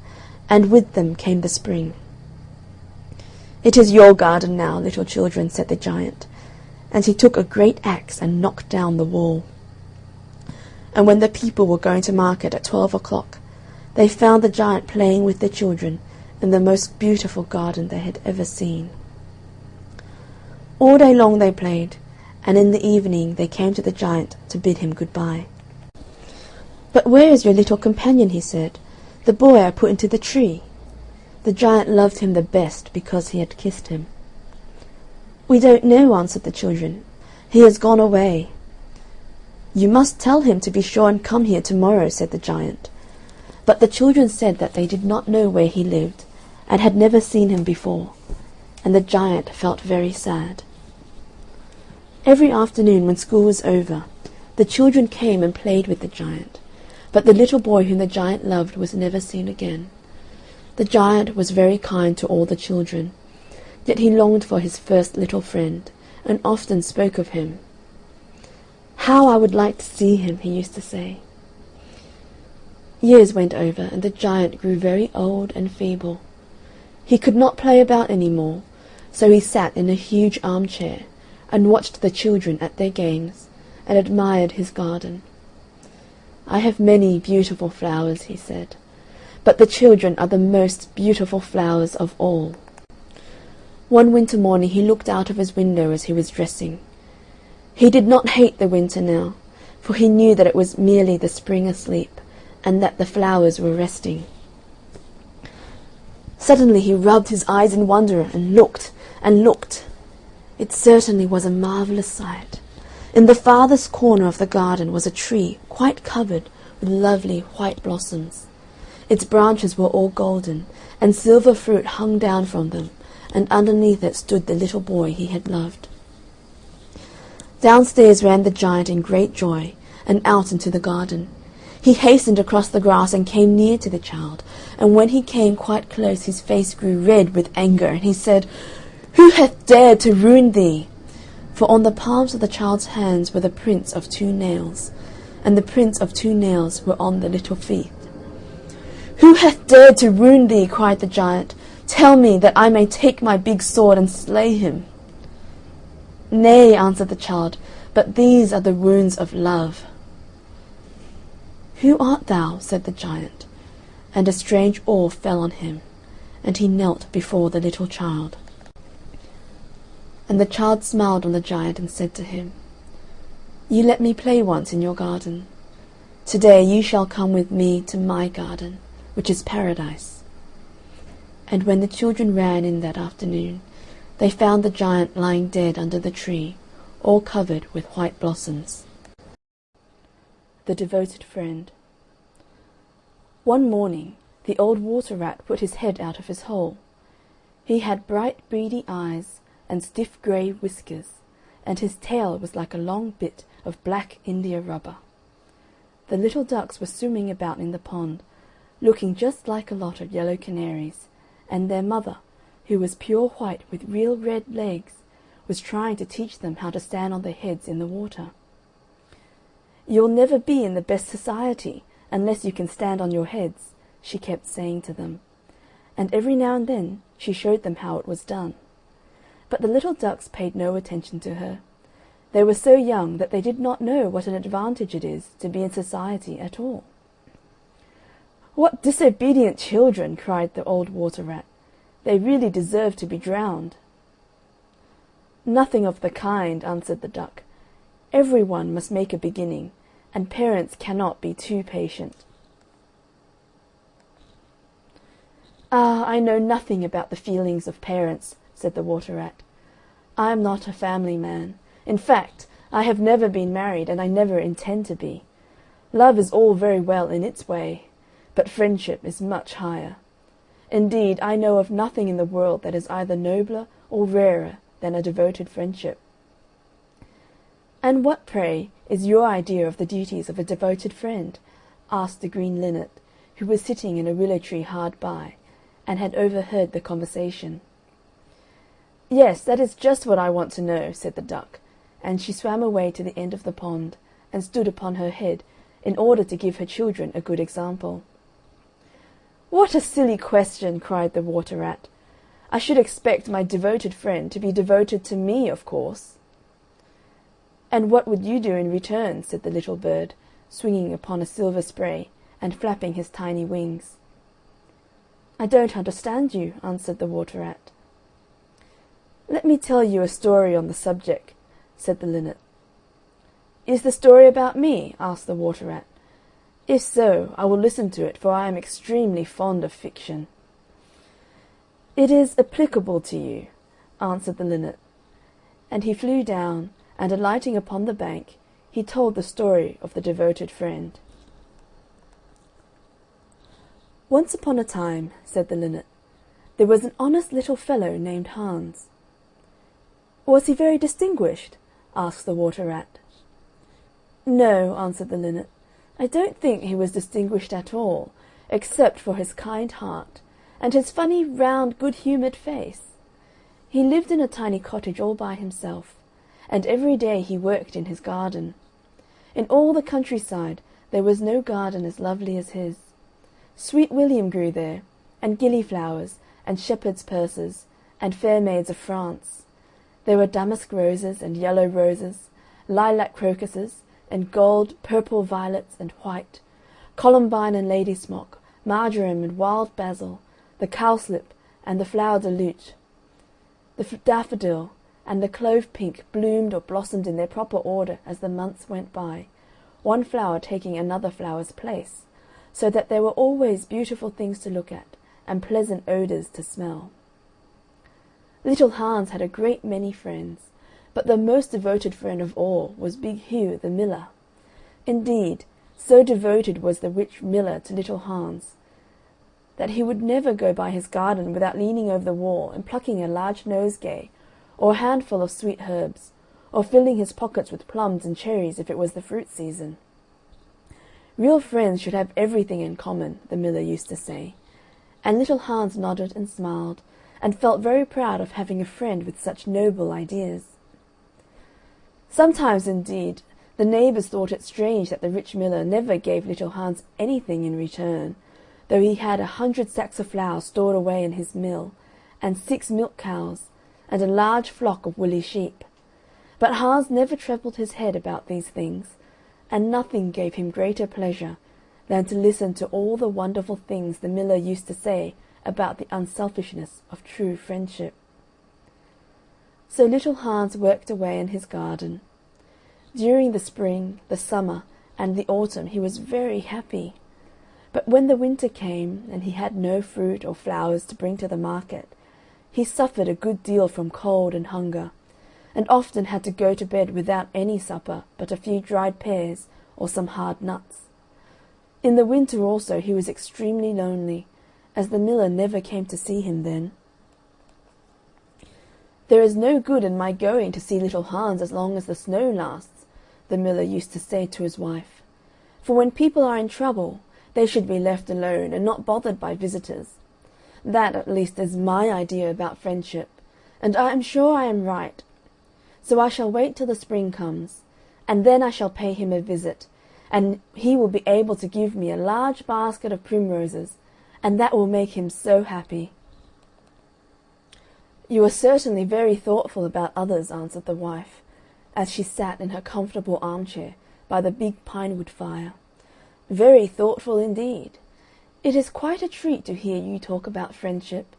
and with them came the spring. "It is your garden now, little children," said the giant, and he took a great axe and knocked down the wall. And when the people were going to market at 12 o'clock, they found the giant playing with the children in the most beautiful garden they had ever seen. All day long they played, and in the evening they came to the giant to bid him good-bye. "But where is your little companion?" he said, "the boy I put into the tree?" The giant loved him the best because he had kissed him. "We don't know," answered the children. "He has gone away." "You must tell him to be sure and come here tomorrow," said the giant. But the children said that they did not know where he lived, and had never seen him before, and the giant felt very sad. Every afternoon when school was over, the children came and played with the giant, but the little boy whom the giant loved was never seen again. The giant was very kind to all the children, yet he longed for his first little friend, and often spoke of him. "How I would like to see him," he used to say. Years went over, and the giant grew very old and feeble. He could not play about any more, so he sat in a huge armchair, and watched the children at their games, and admired his garden. "I have many beautiful flowers," he said, "but the children are the most beautiful flowers of all." One winter morning he looked out of his window as he was dressing. He did not hate the winter now, for he knew that it was merely the spring asleep, and that the flowers were resting. Suddenly he rubbed his eyes in wonder, and looked, and looked. It certainly was a marvellous sight. In the farthest corner of the garden was a tree quite covered with lovely white blossoms. Its branches were all golden, and silver fruit hung down from them, and underneath it stood the little boy he had loved. Downstairs ran the giant in great joy, and out into the garden. He hastened across the grass and came near to the child, and when he came quite close his face grew red with anger, and he said, "Who hath dared to ruin thee?" For on the palms of the child's hands were the prints of 2 nails, and the prints of 2 nails were on the little feet. "Who hath dared to ruin thee?" cried the giant. "Tell me, that I may take my big sword and slay him." "Nay," answered the child, "but these are the wounds of love." "Who art thou?" said the giant, and a strange awe fell on him. and he knelt before the little child. And the child smiled on the giant and said to him, "You let me play once in your garden. Today you shall come with me to my garden, which is paradise." And when the children ran in that afternoon, they found the giant lying dead under the tree, all covered with white blossoms. The Devoted Friend. One morning the old water-rat put his head out of his hole. He had bright beady eyes and stiff grey whiskers, and his tail was like a long bit of black india-rubber. The little ducks were swimming about in the pond, looking just like a lot of yellow canaries, and their mother, who was pure white with real red legs, was trying to teach them how to stand on their heads in the water. "You'll never be in the best society unless you can stand on your heads," she kept saying to them, and every now and then she showed them how it was done. But the little ducks paid no attention to her. They were so young that they did not know what an advantage it is to be in society at all. "What disobedient children!" cried the old water-rat. "They really deserve to be drowned." "Nothing of the kind," answered the duck. "Every one must make a beginning, and parents cannot be too patient." "Ah, I know nothing about the feelings of parents," said the water-rat. "I am not a family man. In fact, I have never been married, and I never intend to be. Love is all very well in its way, but friendship is much higher. Indeed, I know of nothing in the world that is either nobler or rarer than a devoted friendship." "And what, pray, is your idea of the duties of a devoted friend?" asked the green linnet, who was sitting in a willow tree hard by, and had overheard the conversation. "Yes, that is just what I want to know," said the duck, and she swam away to the end of the pond, and stood upon her head, in order to give her children a good example. "What a silly question!" cried the water-rat. "I should expect my devoted friend to be devoted to me, of course." "And what would you do in return?" said the little bird, swinging upon a silver spray, and flapping his tiny wings. "I don't understand you," answered the water-rat. "Let me tell you a story on the subject," said the linnet. "Is the story about me?" asked the water-rat. "If so, I will listen to it, for I am extremely fond of fiction." "It is applicable to you," answered the linnet, and he flew down, and alighting upon the bank, he told the story of the devoted friend. "Once upon a time," said the linnet, "there was an honest little fellow named Hans." "Was he very distinguished?" asked the water-rat. "No," answered the linnet, "I don't think he was distinguished at all, except for his kind heart, and his funny, round, good-humoured face. He lived in a tiny cottage all by himself, and every day he worked in his garden. In all the countryside there was no garden as lovely as his. Sweet William grew there, and gillyflowers, and shepherd's purses, and fair maids of France. There were damask roses and yellow roses, lilac crocuses, and gold, purple violets, and white, columbine and lady smock, marjoram and wild basil, the cowslip and the flower de luce. The daffodil and the clove pink bloomed or blossomed in their proper order as the months went by, one flower taking another flower's place, so that there were always beautiful things to look at, and pleasant odours to smell. Little Hans had a great many friends, but the most devoted friend of all was Big Hugh the miller. Indeed, so devoted was the rich miller to little Hans, that he would never go by his garden without leaning over the wall and plucking a large nosegay, or a handful of sweet herbs, or filling his pockets with plums and cherries if it was the fruit season. Real friends should have everything in common, the miller used to say, and little Hans nodded and smiled, and felt very proud of having a friend with such noble ideas. Sometimes, indeed, the neighbours thought it strange that the rich miller never gave little Hans anything in return, though he had 100 sacks of flour stored away in his mill, and 6 milk cows, and a large flock of woolly sheep. But Hans never troubled his head about these things, and nothing gave him greater pleasure than to listen to all the wonderful things the miller used to say about the unselfishness of true friendship. So little Hans worked away in his garden. During the spring, the summer, and the autumn he was very happy. But when the winter came, and he had no fruit or flowers to bring to the market, he suffered a good deal from cold and hunger, and often had to go to bed without any supper but a few dried pears or some hard nuts. In the winter also he was extremely lonely, as the miller never came to see him then. "There is no good in my going to see little Hans as long as the snow lasts," the miller used to say to his wife, "for when people are in trouble, they should be left alone and not bothered by visitors. That, at least, is my idea about friendship, and I am sure I am right. So I shall wait till the spring comes, and then I shall pay him a visit, and he will be able to give me a large basket of primroses, and that will make him so happy." "You are certainly very thoughtful about others," answered the wife, as she sat in her comfortable armchair by the big pinewood fire. "Very thoughtful indeed. It is quite a treat to hear you talk about friendship.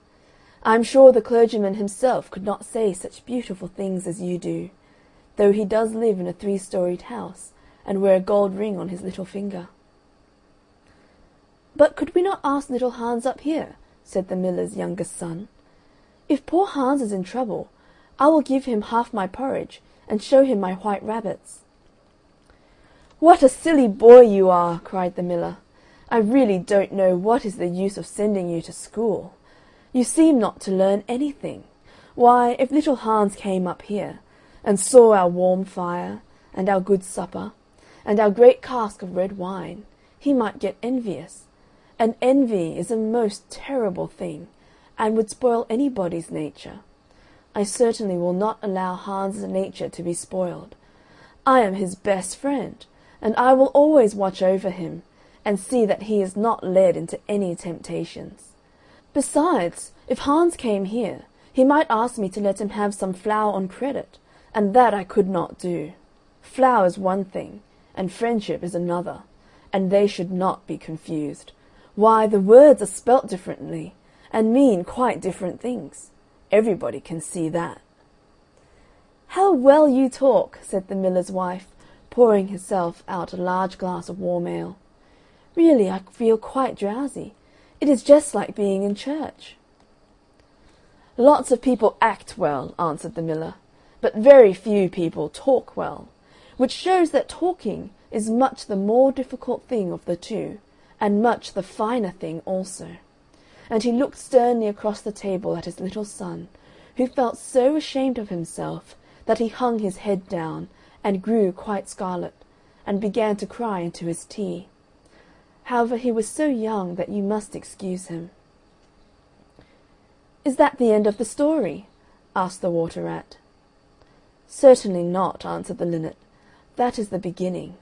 I am sure the clergyman himself could not say such beautiful things as you do, though he does live in a 3-storied house, and wear a gold ring on his little finger." "But could we not ask little Hans up here?" said the miller's youngest son. "If poor Hans is in trouble, I will give him half my porridge, and show him my white rabbits." "What a silly boy you are!" cried the miller. "I really don't know what is the use of sending you to school. You seem not to learn anything. Why, if little Hans came up here, and saw our warm fire, and our good supper, and our great cask of red wine, he might get envious, and envy is a most terrible thing, and would spoil anybody's nature. I certainly will not allow Hans's nature to be spoiled. I am his best friend, and I will always watch over him, and see that he is not led into any temptations. Besides, if Hans came here, he might ask me to let him have some flour on credit, and that I could not do. Flour is one thing, and friendship is another, and they should not be confused. Why, the words are spelt differently, and mean quite different things. Everybody can see that." "How well you talk," said the miller's wife, pouring herself out a large glass of warm ale. "Really, I feel quite drowsy. It is just like being in church." "Lots of people act well," answered the miller, "but very few people talk well, which shows that talking is much the more difficult thing of the two, and much the finer thing also." And he looked sternly across the table at his little son, who felt so ashamed of himself that he hung his head down, and grew quite scarlet, and began to cry into his tea. However, he was so young that you must excuse him. "Is that the end of the story?" asked the water rat. "Certainly not," answered the linnet. "That is the beginning."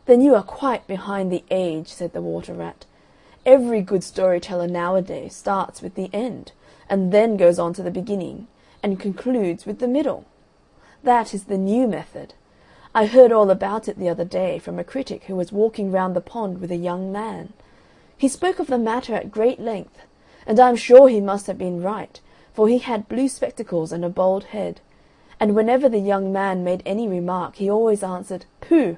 "Then you are quite behind the age," said the water rat. "Every good storyteller nowadays starts with the end, and then goes on to the beginning, and concludes with the middle. That is the new method. I heard all about it the other day from a critic who was walking round the pond with a young man. He spoke of the matter at great length, and I am sure he must have been right, for he had blue spectacles and a bald head, and whenever the young man made any remark he always answered, 'Pooh!'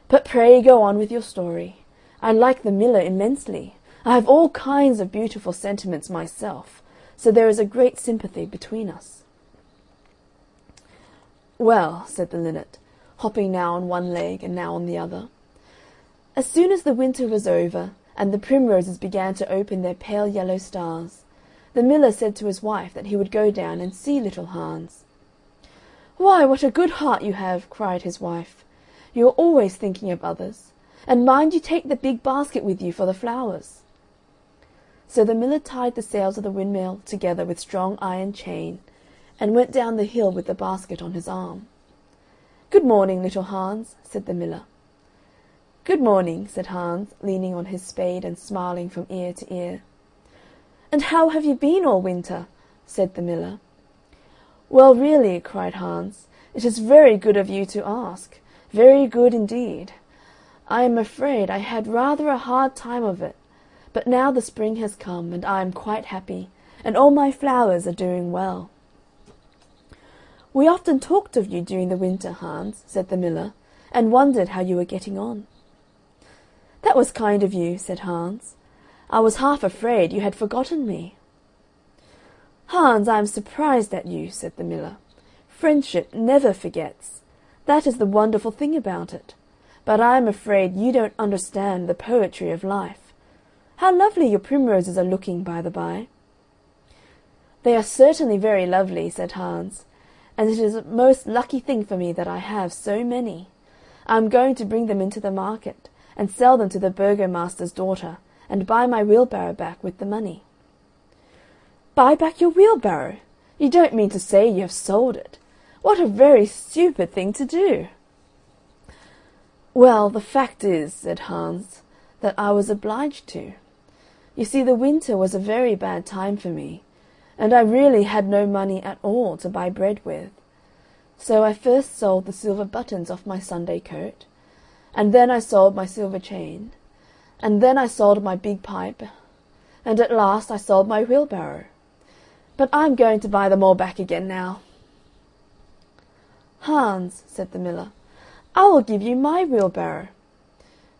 But pray go on with your story. I like the miller immensely. I have all kinds of beautiful sentiments myself, so there is a great sympathy between us." "Well," said the linnet, hopping now on one leg and now on the other, "as soon as the winter was over, and the primroses began to open their pale yellow stars, the miller said to his wife that he would go down and see little Hans. "Why, what a good heart you have!" cried his wife. "You are always thinking of others. And mind you take the big basket with you for the flowers." So the miller tied the sails of the windmill together with strong iron chain, and went down the hill with the basket on his arm. "Good morning, little Hans," said the miller. "Good morning," said Hans, leaning on his spade and smiling from ear to ear. "And how have you been all winter?" said the miller. "Well, really," cried Hans, "it is very good of you to ask, very good indeed. I am afraid I had rather a hard time of it, But now the spring has come, and I am quite happy, and all my flowers are doing well." "We often talked of you during the winter, Hans," said the miller, "and wondered how you were getting on." "That was kind of you," said Hans. "I was half afraid you had forgotten me." "Hans, I am surprised at you," said the miller. "Friendship never forgets. That is the wonderful thing about it. But I am afraid you don't understand the poetry of life. How lovely your primroses are looking, by the by." "They are certainly very lovely," said Hans, "and it is a most lucky thing for me that I have so many. I am going to bring them into the market, and sell them to the burgomaster's daughter, and buy my wheelbarrow back with the money." "Buy back your wheelbarrow? You don't mean to say you have sold it? What a very stupid thing to do!" "Well, the fact is," said Hans, "that I was obliged to. You see, the winter was a very bad time for me, and I really had no money at all to buy bread with. So I first sold the silver buttons off my Sunday coat, and then I sold my silver chain, and then I sold my big pipe, and at last I sold my wheelbarrow. But I'm going to buy them all back again now." "Hans," said the miller, "I will give you my wheelbarrow.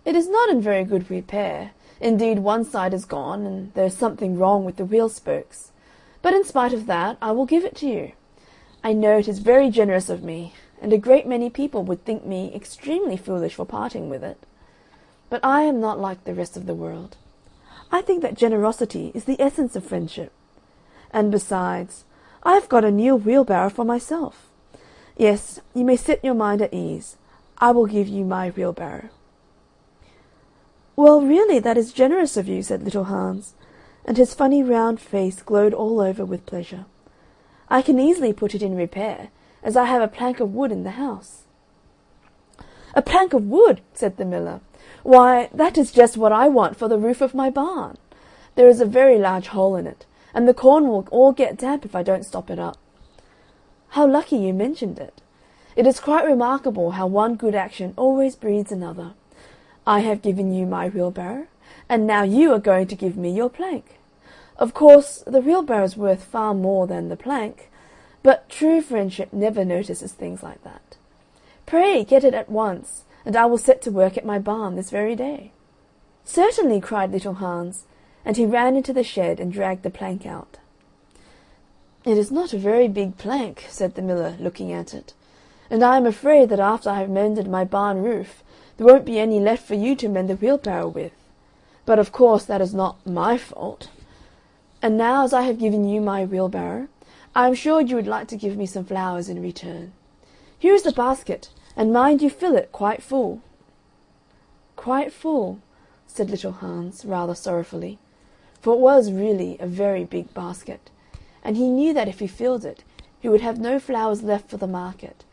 It is not in very good repair. Indeed, one side is gone, and there is something wrong with the wheel spokes. But in spite of that, I will give it to you. I know it is very generous of me, and a great many people would think me extremely foolish for parting with it. But I am not like the rest of the world. I think that generosity is the essence of friendship. And besides, I have got a new wheelbarrow for myself. Yes, you may set your mind at ease. I will give you my wheelbarrow." "Well, really, that is generous of you," said little Hans, and his funny round face glowed all over with pleasure. "I can easily put it in repair, as I have a plank of wood in the house." "A plank of wood!" said the miller. "Why, that is just what I want for the roof of my barn. There is a very large hole in it, and the corn will all get damp if I don't stop it up." "How lucky you mentioned it. It is quite remarkable how one good action always breeds another. I have given you my wheelbarrow, and now you are going to give me your plank. Of course, the wheelbarrow is worth far more than the plank, but true friendship never notices things like that. Pray get it at once, and I will set to work at my barn this very day." "Certainly," cried little Hans, and he ran into the shed and dragged the plank out. "It is not a very big plank," said the miller, looking at it, "and I am afraid that after I have mended my barn roof, there won't be any left for you to mend the wheelbarrow with. But of course that is not my fault. And now, as I have given you my wheelbarrow, I am sure you would like to give me some flowers in return. Here is the basket, and mind you fill it quite full." "Quite full," said little Hans, rather sorrowfully, for it was really a very big basket, and he knew that if he filled it he would have no flowers left for the market,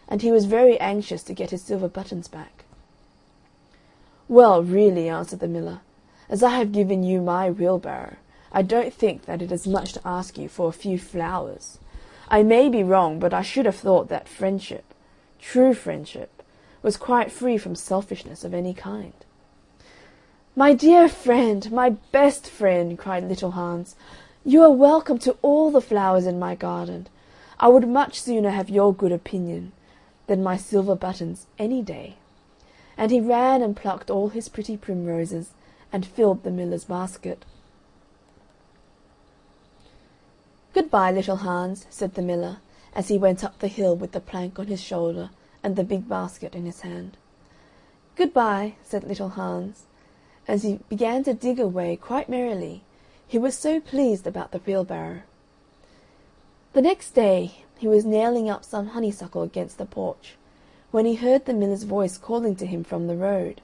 and he was very anxious to get his silver buttons back. "Well, really," answered the miller, "as I have given you my wheelbarrow, I don't think that it is much to ask you for a few flowers. I may be wrong, but I should have thought that friendship, true friendship, was quite free from selfishness of any kind." "My dear friend, my best friend," cried little Hans, "you are welcome to all the flowers in my garden. I would much sooner have your good opinion than my silver buttons any day." And he ran and plucked all his pretty primroses, and filled the miller's basket. "Good-bye, little Hans," said the miller, as he went up the hill with the plank on his shoulder and the big basket in his hand. "Good-bye," said little Hans, as he began to dig away quite merrily, he was so pleased about the wheelbarrow. The next day he was nailing up some honeysuckle against the porch, when he heard the miller's voice calling to him from the road.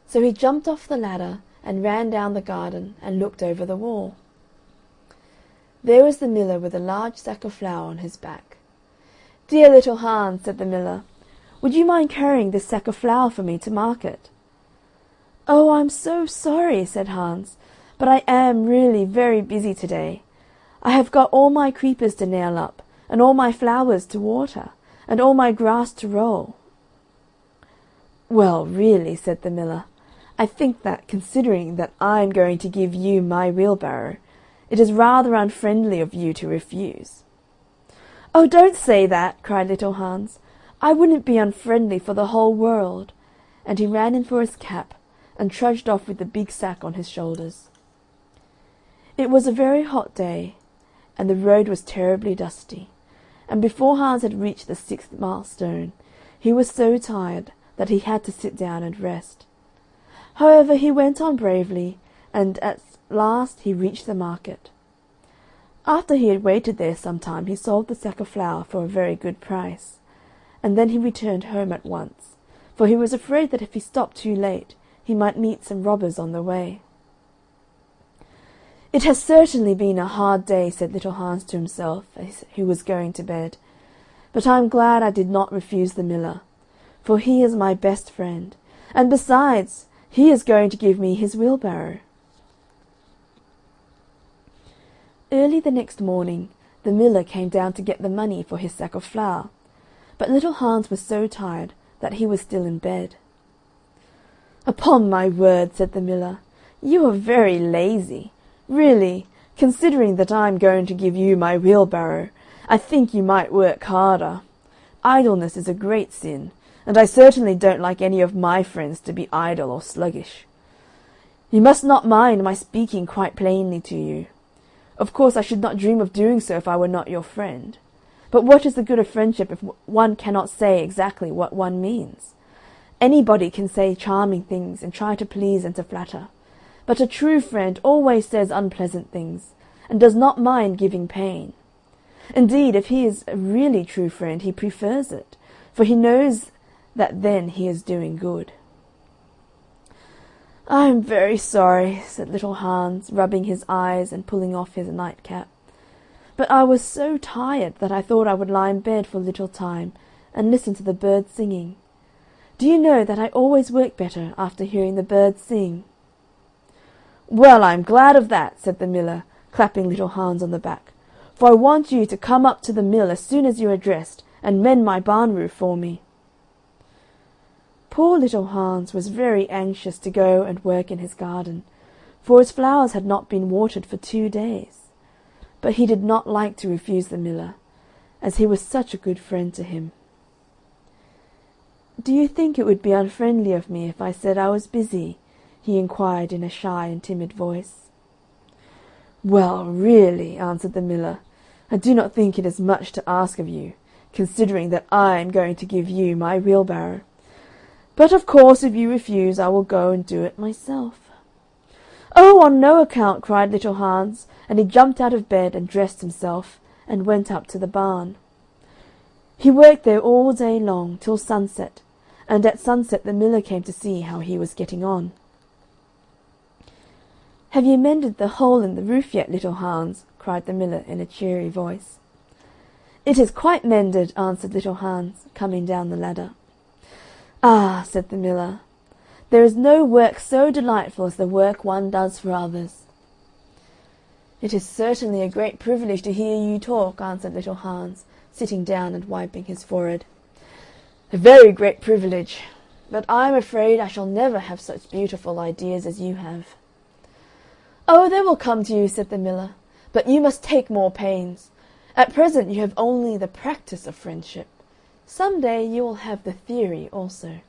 So he jumped off the ladder and ran down the garden and looked over the wall. There was the miller with a large sack of flour on his back. "Dear little Hans," said the miller, "would you mind carrying this sack of flour for me to market?" "Oh, I'm so sorry," said Hans, "but I am really very busy to-day. I have got all my creepers to nail up, and all my flowers to water, and all my grass to roll." "Well, really," said the miller, I think that, considering that I am going to give you my wheelbarrow, it is rather unfriendly of you to refuse." "Oh, don't say that!" cried little Hans. "I wouldn't be unfriendly for the whole world." And he ran in for his cap, and trudged off with the big sack on his shoulders. It was a very hot day, and the road was terribly dusty, and before Hans had reached the 6th milestone, he was so tired that he had to sit down and rest. However, he went on bravely, and at last he reached the market. After he had waited there some time, he sold the sack of flour for a very good price, and then he returned home at once, for he was afraid that if he stopped too late, he might meet some robbers on the way. "It has certainly been a hard day," said little Hans to himself as he was going to bed, "but I am glad I did not refuse the miller, for he is my best friend, and besides, he is going to give me his wheelbarrow." Early the next morning the miller came down to get the money for his sack of flour, but little Hans was so tired that he was still in bed. "Upon my word," said the miller, "you are very lazy. Really, considering that I am going to give you my wheelbarrow, I think you might work harder. Idleness is a great sin, and I certainly don't like any of my friends to be idle or sluggish. You must not mind my speaking quite plainly to you. Of course I should not dream of doing so if I were not your friend. But what is the good of friendship if one cannot say exactly what one means? Anybody can say charming things and try to please and to flatter, but a true friend always says unpleasant things, and does not mind giving pain. Indeed, if he is a really true friend, he prefers it, for he knows that then he is doing good." "I am very sorry," said little Hans, rubbing his eyes and pulling off his nightcap, "but I was so tired that I thought I would lie in bed for a little time and listen to the birds singing. Do you know that I always work better after hearing the birds sing?" "Well, I am glad of that," said the miller, clapping little Hans on the back, "for I want you to come up to the mill as soon as you are dressed, and mend my barn roof for me." Poor little Hans was very anxious to go and work in his garden, for his flowers had not been watered for 2 days, but he did not like to refuse the miller, as he was such a good friend to him. "Do you think it would be unfriendly of me if I said I was busy?" he inquired in a shy and timid voice. "Well, really," answered the miller, "I do not think it is much to ask of you, considering that I am going to give you my wheelbarrow. But of course if you refuse I will go and do it myself." "Oh, on no account!" cried little Hans, and he jumped out of bed and dressed himself, and went up to the barn. He worked there all day long, till sunset, and at sunset the miller came to see how he was getting on. "Have you mended the hole in the roof yet, little Hans?" cried the miller in a cheery voice. "It is quite mended," answered little Hans, coming down the ladder. "Ah," said the miller, "there is no work so delightful as the work one does for others." "It is certainly a great privilege to hear you talk," answered little Hans, sitting down and wiping his forehead. "A very great privilege, but I am afraid I shall never have such beautiful ideas as you have." "Oh, they will come to you," said the miller, "but you must take more pains. At present you have only the practice of friendship. Some day you will have the theory also."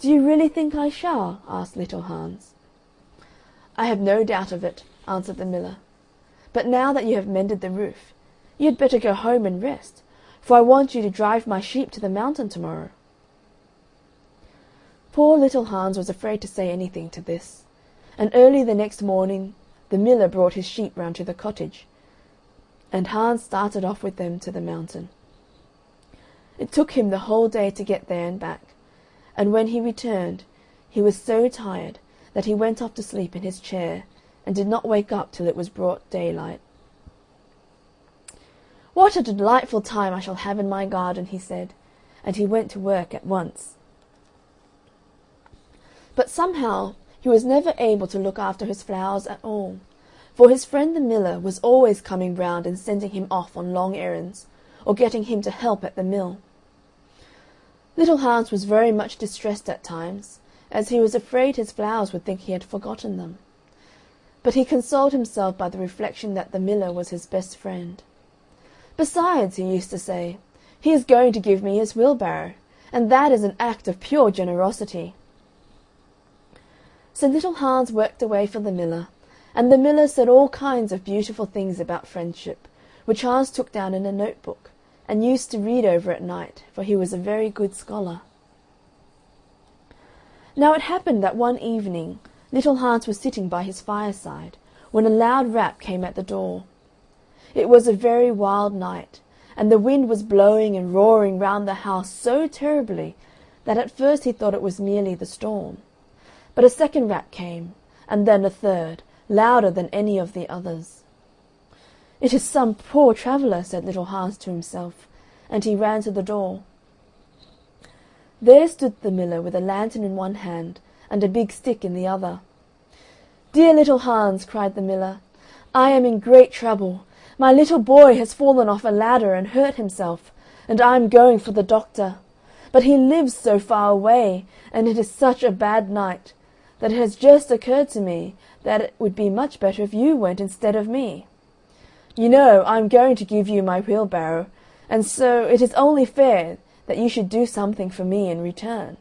"Do you really think I shall?" asked little Hans. "I have no doubt of it," answered the miller. "But now that you have mended the roof, you had better go home and rest, for I want you to drive my sheep to the mountain tomorrow." Poor little Hans was afraid to say anything to this, and early the next morning the miller brought his sheep round to the cottage, and Hans started off with them to the mountain. It took him the whole day to get there and back, and when he returned he was so tired that he went off to sleep in his chair, and did not wake up till it was broad daylight. "What a delightful time I shall have in my garden," he said, and he went to work at once. But somehow he was never able to look after his flowers at all, for his friend the miller was always coming round and sending him off on long errands, or getting him to help at the mill. Little Hans was very much distressed at times, as he was afraid his flowers would think he had forgotten them. But he consoled himself by the reflection that the miller was his best friend. "Besides," he used to say, "he is going to give me his wheelbarrow, and that is an act of pure generosity." So little Hans worked away for the miller, and the miller said all kinds of beautiful things about friendship, which Hans took down in a notebook, and used to read over at night, for he was a very good scholar. Now it happened that one evening little Hans was sitting by his fireside, when a loud rap came at the door. It was a very wild night, and the wind was blowing and roaring round the house so terribly that at first he thought it was merely the storm. But a second rap came, and then a third, louder than any of the others. "It is some poor traveller," said little Hans to himself, and he ran to the door. There stood the miller with a lantern in one hand and a big stick in the other. "Dear little Hans," cried the miller, "I am in great trouble. My little boy has fallen off a ladder and hurt himself, and I am going for the doctor. But he lives so far away, and it is such a bad night, that it has just occurred to me that it would be much better if you went instead of me. You know I am going to give you my wheelbarrow, and so it is only fair that you should do something for me in return."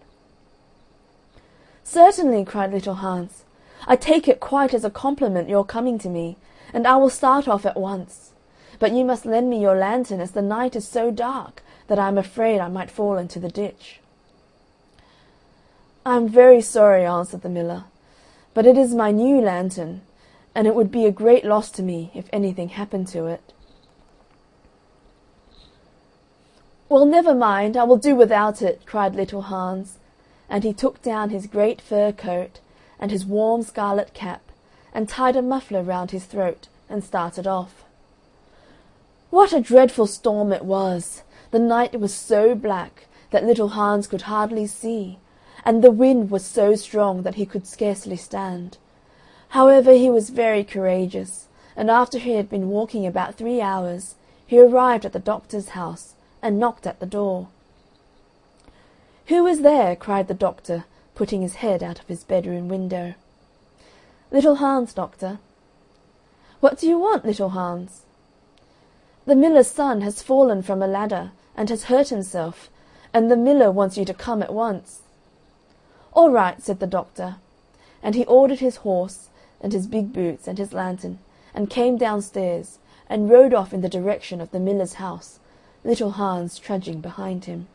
"Certainly," cried little Hans. "I take it quite as a compliment your coming to me, and I will start off at once. But you must lend me your lantern, as the night is so dark that I am afraid I might fall into the ditch." "I am very sorry," answered the miller, "but it is my new lantern, and it would be a great loss to me if anything happened to it." "Well, never mind, I will do without it," cried little Hans, and he took down his great fur coat and his warm scarlet cap, and tied a muffler round his throat, and started off. What a dreadful storm it was! The night was so black that little Hans could hardly see, and the wind was so strong that he could scarcely stand. However, he was very courageous, and after he had been walking about 3 hours, he arrived at the doctor's house, and knocked at the door. "Who is there?" cried the doctor, putting his head out of his bedroom window. "Little Hans, doctor." "What do you want, little Hans?" "The miller's son has fallen from a ladder, and has hurt himself, and the miller wants you to come at once." "All right," said the doctor, and he ordered his horse, and his big boots, and his lantern, and came downstairs, and rode off in the direction of the miller's house, little Hans trudging behind him.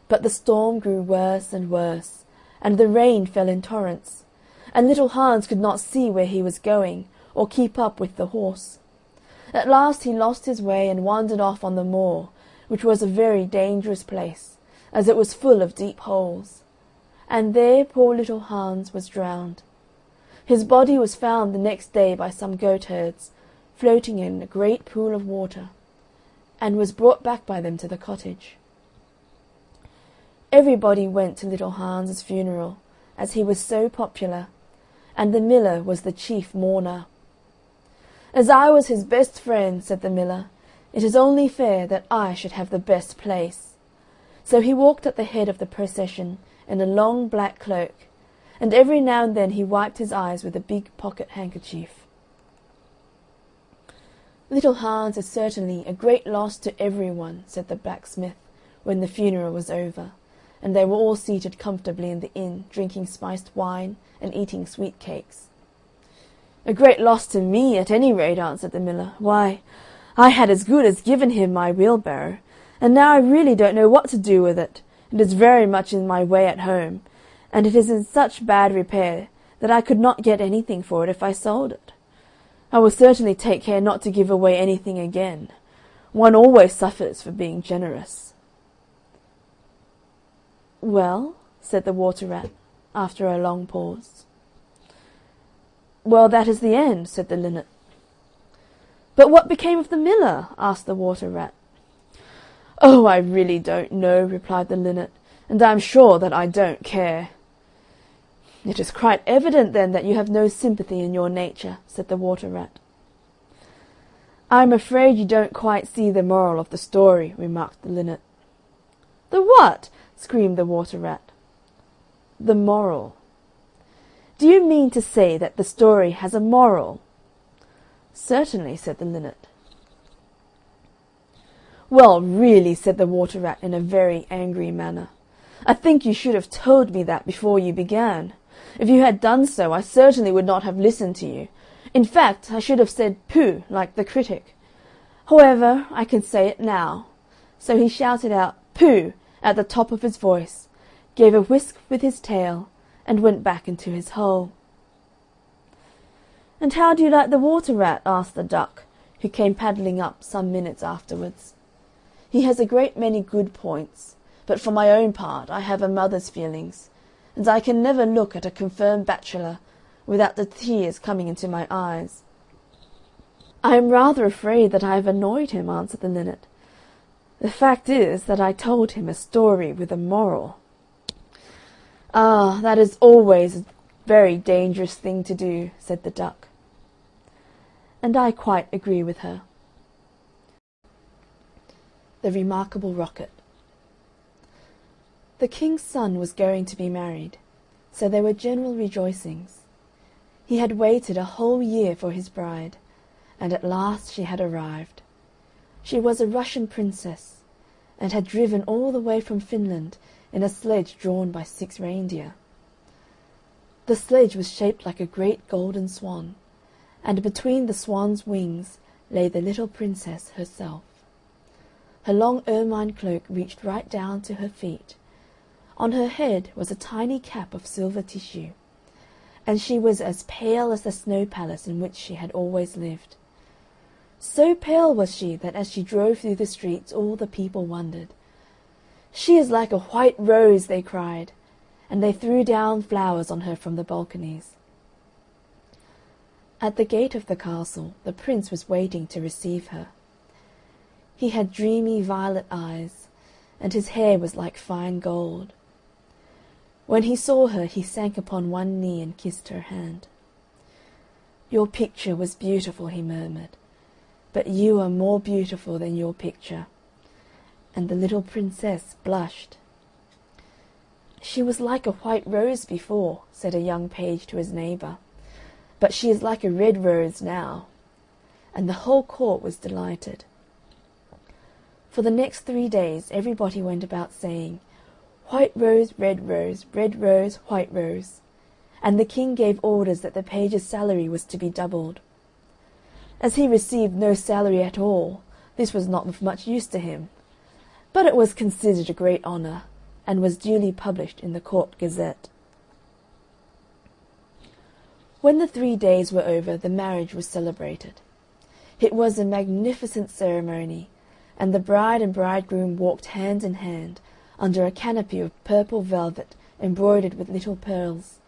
But the storm grew worse and worse, and the rain fell in torrents, and little Hans could not see where he was going, or keep up with the horse. At last he lost his way and wandered off on the moor, which was a very dangerous place, as it was full of deep holes. And there poor little Hans was drowned. His body was found the next day by some goatherds, floating in a great pool of water, and was brought back by them to the cottage. Everybody went to little Hans's funeral, as he was so popular, and the miller was the chief mourner. "As I was his best friend," said the miller, "it is only fair that I should have the best place." So he walked at the head of the procession in a long black cloak, and every now and then he wiped his eyes with a big pocket handkerchief. "Little Hans is certainly a great loss to every one," said the blacksmith, when the funeral was over, and they were all seated comfortably in the inn, drinking spiced wine and eating sweet cakes. "A great loss to me, at any rate," answered the miller. "Why, I had as good as given him my wheelbarrow, and now I really don't know what to do with it. It is very much in my way at home, and it is in such bad repair that I could not get anything for it if I sold it. I will certainly take care not to give away anything again. One always suffers for being generous." "Well?" said the water rat, after a long pause. "Well, that is the end," said the linnet. "But what became of the miller?" asked the water rat. "Oh, I really don't know," replied the linnet, "and I am sure that I don't care." "It is quite evident, then, that you have no sympathy in your nature," said the water rat. "I am afraid you don't quite see the moral of the story," remarked the linnet. "The what?" screamed the water rat. The moral. Do you mean to say that the story has a moral? Certainly, said the linnet. Well, really, said the water rat in a very angry manner, I think you should have told me that before you began. If you had done so, I certainly would not have listened to you. In fact, I should have said pooh, like the critic. However, I can say it now. So he shouted out pooh at the top of his voice, gave a whisk with his tail, and went back into his hole. And how do you like the water rat? Asked the duck, who came paddling up some minutes afterwards. He has a great many good points, but for my own part I have a mother's feelings, and I can never look at a confirmed bachelor without the tears coming into my eyes. I am rather afraid that I have annoyed him, answered the linnet. The fact is that I told him a story with a moral. Ah, that is always a very dangerous thing to do, said the duck. And I quite agree with her. The Remarkable Rocket. The king's son was going to be married, so there were general rejoicings. He had waited a whole year for his bride, and at last she had arrived. She was a Russian princess, and had driven all the way from Finland in a sledge drawn by 6 reindeer. The sledge was shaped like a great golden swan, and between the swan's wings lay the little princess herself. Her long ermine cloak reached right down to her feet. On her head was a tiny cap of silver tissue, and she was as pale as the snow palace in which she had always lived. So pale was she that as she drove through the streets all the people wondered. "She is like a white rose," they cried, and they threw down flowers on her from the balconies. At the gate of the castle the prince was waiting to receive her. He had dreamy violet eyes, and his hair was like fine gold. When he saw her he sank upon one knee and kissed her hand. "Your picture was beautiful," he murmured, "but you are more beautiful than your picture." And the little princess blushed. "She was like a white rose before," said a young page to his neighbour, "but she is like a red rose now." And the whole court was delighted. For the next 3 days everybody went about saying, "White rose, red rose, red rose, white rose," and the king gave orders that the page's salary was to be doubled. As he received no salary at all, this was not of much use to him, but it was considered a great honour, and was duly published in the court gazette. When the 3 days were over, the marriage was celebrated. It was a magnificent ceremony, and the bride and bridegroom walked hand in hand under a canopy of purple velvet embroidered with little pearls.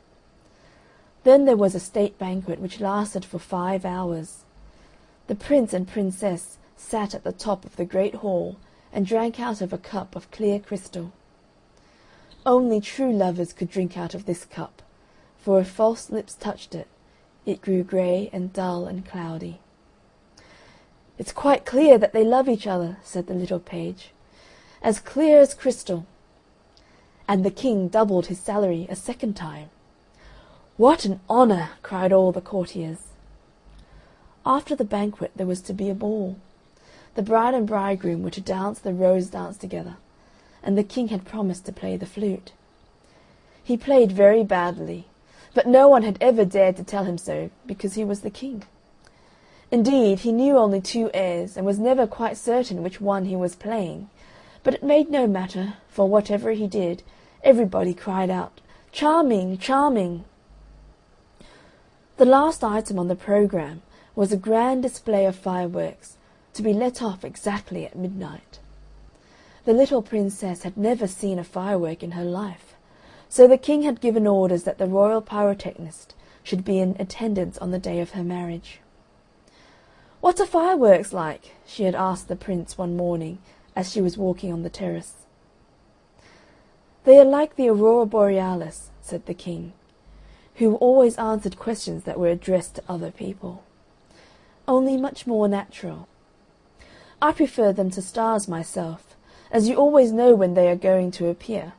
Then there was a state banquet which lasted for 5 hours. The prince and princess sat at the top of the great hall and drank out of a cup of clear crystal. Only true lovers could drink out of this cup, for if false lips touched it, it grew grey and dull and cloudy. "It's quite clear that they love each other," said the little page, "as clear as crystal." And the king doubled his salary a second time. "What an honour!" cried all the courtiers. After the banquet there was to be a ball. The bride and bridegroom were to dance the rose dance together, and the king had promised to play the flute. He played very badly, but no one had ever dared to tell him so, because he was the king. Indeed, he knew only 2 airs, and was never quite certain which one he was playing, but it made no matter, for whatever he did, everybody cried out, "Charming, charming!" The last item on the programme was a grand display of fireworks, to be let off exactly at midnight. The little princess had never seen a firework in her life, so the king had given orders that the royal pyrotechnist should be in attendance on the day of her marriage. "What are fireworks like?" she had asked the prince one morning as she was walking on the terrace. "They are like the aurora borealis," said the king, who always answered questions that were addressed to other people, "only much more natural. I prefer them to stars myself, as you always know when they are going to appear,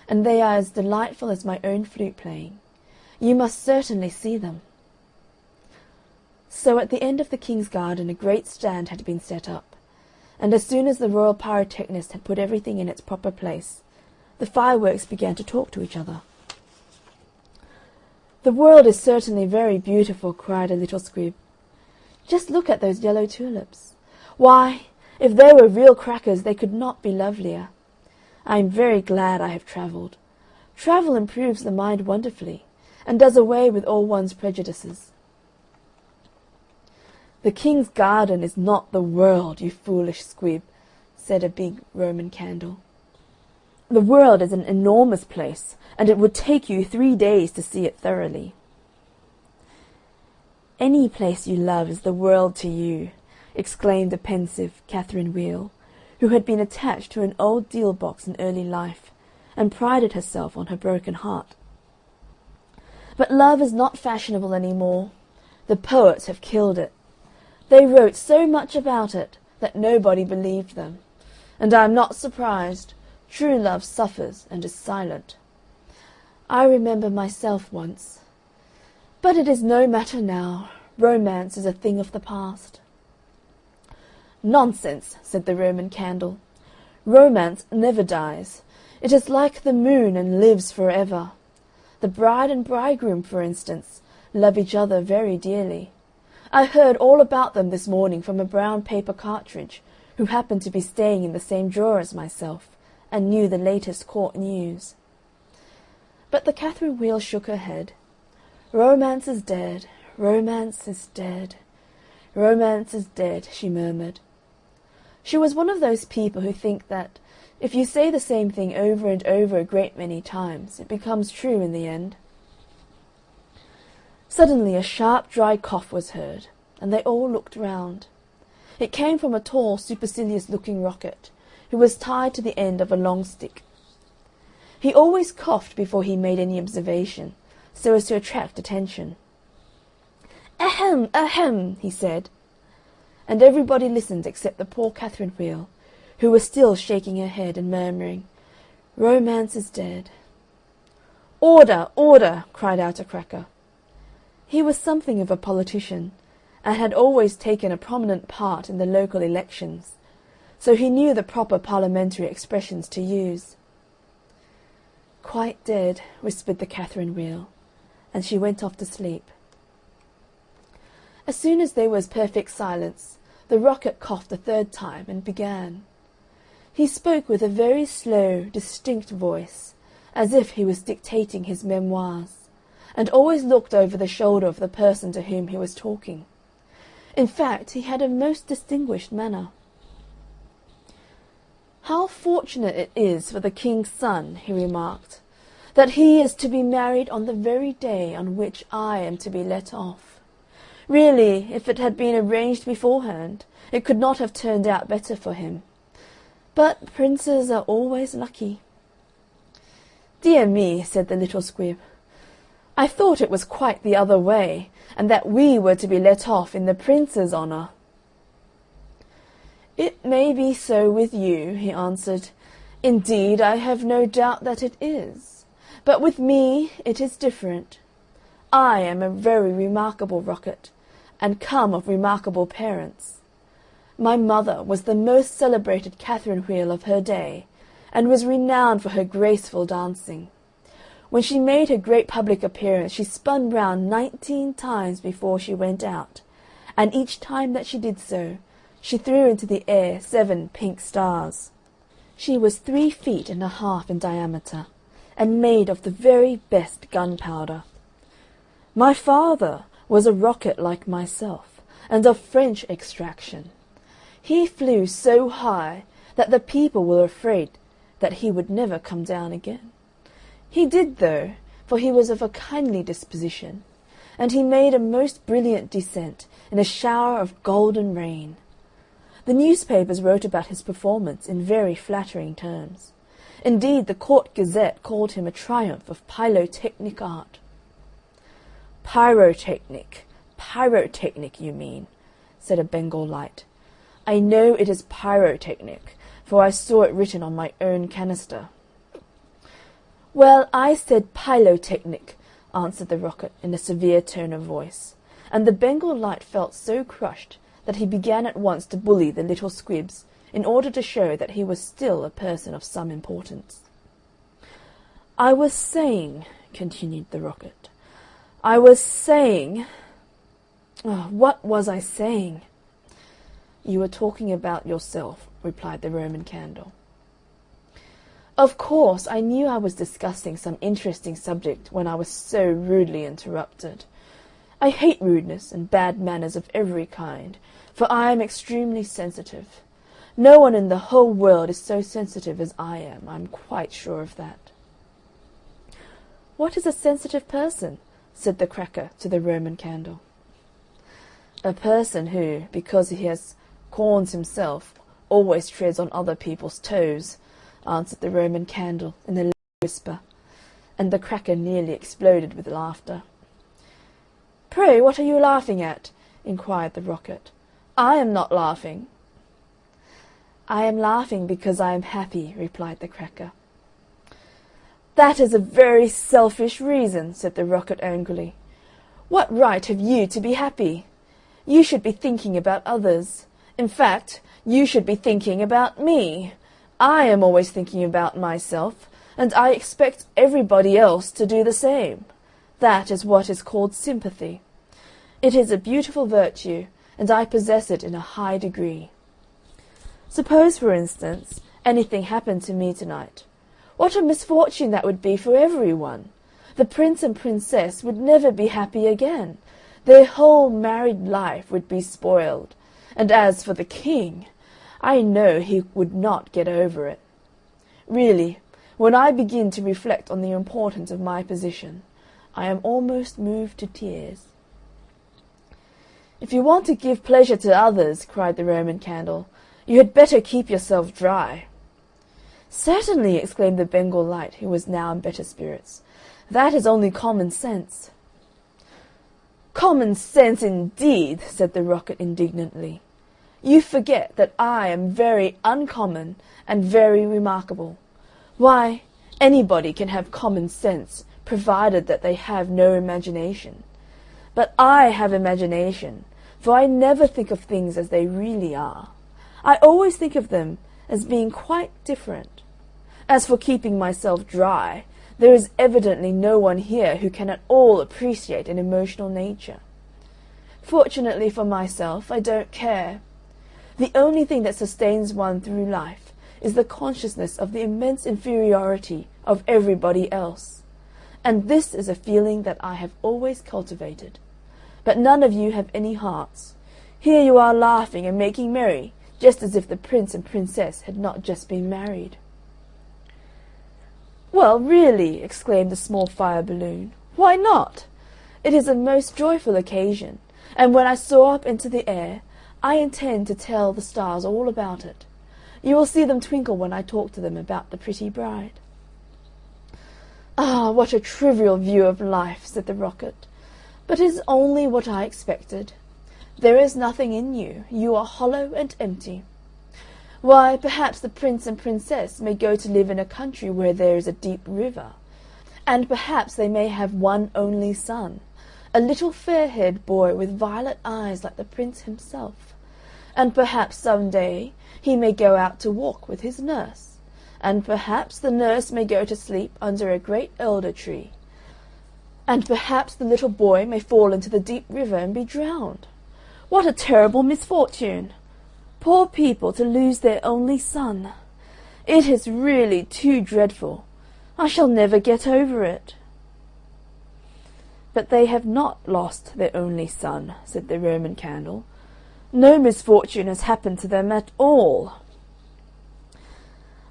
and they are as delightful as my own flute playing. You must certainly see them." So at the end of the king's garden a great stand had been set up, and as soon as the royal pyrotechnist had put everything in its proper place, the fireworks began to talk to each other. "The world is certainly very beautiful," cried a little squib. "Just look at those yellow tulips. Why, if they were real crackers they could not be lovelier. I am very glad I have travelled. Travel improves the mind wonderfully, and does away with all one's prejudices." "The king's garden is not the world, you foolish squib," said a big Roman candle. "The world is an enormous place, and it would take you 3 days to see it thoroughly." "Any place you love is the world to you," exclaimed the pensive Catherine Wheel, who had been attached to an old deal box in early life, and prided herself on her broken heart. "But love is not fashionable any more. The poets have killed it. They wrote so much about it that nobody believed them, and I am not surprised. True love suffers and is silent. I remember myself once. But it is no matter now. Romance is a thing of the past." "Nonsense," said the Roman candle. "Romance never dies. It is like the moon and lives for ever. The bride and bridegroom, for instance, love each other very dearly. I heard all about them this morning from a brown paper cartridge, who happened to be staying in the same drawer as myself, and knew the latest court news." But the Catherine Wheel shook her head. "Romance is dead, romance is dead, romance is dead," she murmured. She was one of those people who think that, if you say the same thing over and over a great many times, it becomes true in the end. Suddenly a sharp dry cough was heard, and they all looked round. It came from a tall supercilious-looking rocket, who was tied to the end of a long stick. He always coughed before he made any observation, so as to attract attention. "Ahem, ahem," he said, and everybody listened except the poor Catherine Wheel, who was still shaking her head and murmuring, "Romance is dead." "Order, order!" cried out a cracker. He was something of a politician, and had always taken a prominent part in the local elections, so he knew the proper parliamentary expressions to use. "Quite dead," whispered the Catherine Wheel, and she went off to sleep. As soon as there was perfect silence, the rocket coughed a third time and began. He spoke with a very slow, distinct voice, as if he was dictating his memoirs, and always looked over the shoulder of the person to whom he was talking. In fact, he had a most distinguished manner. "How fortunate it is for the king's son," he remarked, "that he is to be married on the very day on which I am to be let off. Really, if it had been arranged beforehand, it could not have turned out better for him. But princes are always lucky." "Dear me," said the little squib, "I thought it was quite the other way, and that we were to be let off in the prince's honour." "It may be so with you," he answered. "Indeed, I have no doubt that it is. But with me it is different. I am a very remarkable rocket, and come of remarkable parents. My mother was the most celebrated Catherine Wheel of her day, and was renowned for her graceful dancing. When she made her great public appearance she spun round 19 times before she went out, and each time that she did so, she threw into the air 7 pink stars. She was 3 feet and a half in diameter, and made of the very best gunpowder. My father was a rocket like myself, and of French extraction. He flew so high that the people were afraid that he would never come down again. He did, though, for he was of a kindly disposition, and he made a most brilliant descent in a shower of golden rain. The newspapers wrote about his performance in very flattering terms. Indeed, the Court Gazette called him a triumph of pyrotechnic art. "Pyrotechnic, pyrotechnic, you mean," said a Bengal light. "I know it is pyrotechnic, for I saw it written on my own canister." "Well, I said pyrotechnic," answered the Rocket in a severe tone of voice, and the Bengal Light felt so crushed that he began at once to bully the little squibs in order to show that he was still a person of some importance. "I was saying," continued the Rocket, "I was saying... what was I saying?" "You were talking about yourself," replied the Roman Candle. "Of course, I knew I was discussing some interesting subject when I was so rudely interrupted. I hate rudeness and bad manners of every kind, for I am extremely sensitive. No one in the whole world is so sensitive as I am, I'm quite sure of that." "What is a sensitive person?" said the Cracker to the Roman Candle. "A person who, because he has corns himself, always treads on other people's toes," answered the Roman Candle in a low whisper, and the Cracker nearly exploded with laughter. "Pray, what are you laughing at?" inquired the Rocket. "I am not laughing." "I am laughing because I am happy," replied the Cracker. "That is a very selfish reason," said the Rocket angrily. "What right have you to be happy? You should be thinking about others. In fact, you should be thinking about me. I am always thinking about myself, and I expect everybody else to do the same. That is what is called sympathy. It is a beautiful virtue, and I possess it in a high degree. Suppose, for instance, anything happened to me tonight. What a misfortune that would be for everyone! The Prince and Princess would never be happy again. Their whole married life would be spoiled. And as for the King, I know he would not get over it. Really, when I begin to reflect on the importance of my position, I am almost moved to tears." "If you want to give pleasure to others," cried the Roman Candle, "you had better keep yourself dry." "Certainly," exclaimed the Bengal Light, who was now in better spirits. "That is only common sense." "Common sense, indeed!" said the Rocket indignantly. "You forget that I am very uncommon and very remarkable. Why, anybody can have common sense, provided that they have no imagination. But I have imagination, for I never think of things as they really are. I always think of them as being quite different. As for keeping myself dry, there is evidently no one here who can at all appreciate an emotional nature. Fortunately for myself, I don't care. The only thing that sustains one through life is the consciousness of the immense inferiority of everybody else. And this is a feeling that I have always cultivated. But none of you have any hearts. Here you are laughing and making merry, just as if the Prince and Princess had not just been married." "Well, really," exclaimed the small fire balloon, "why not? It is a most joyful occasion, and when I soar up into the air, I intend to tell the stars all about it. You will see them twinkle when I talk to them about the pretty bride." "Ah, what a trivial view of life," said the Rocket. "But it is only what I expected. There is nothing in you. You are hollow and empty. Why, perhaps the Prince and Princess may go to live in a country where there is a deep river, and perhaps they may have one only son, a little fair-haired boy with violet eyes like the Prince himself, and perhaps some day he may go out to walk with his nurse, and perhaps the nurse may go to sleep under a great elder tree, and perhaps the little boy may fall into the deep river and be drowned. What a terrible misfortune! Poor people to lose their only son! It is really too dreadful. I shall never get over it." "But they have not lost their only son," said the Roman Candle. "No misfortune has happened to them at all."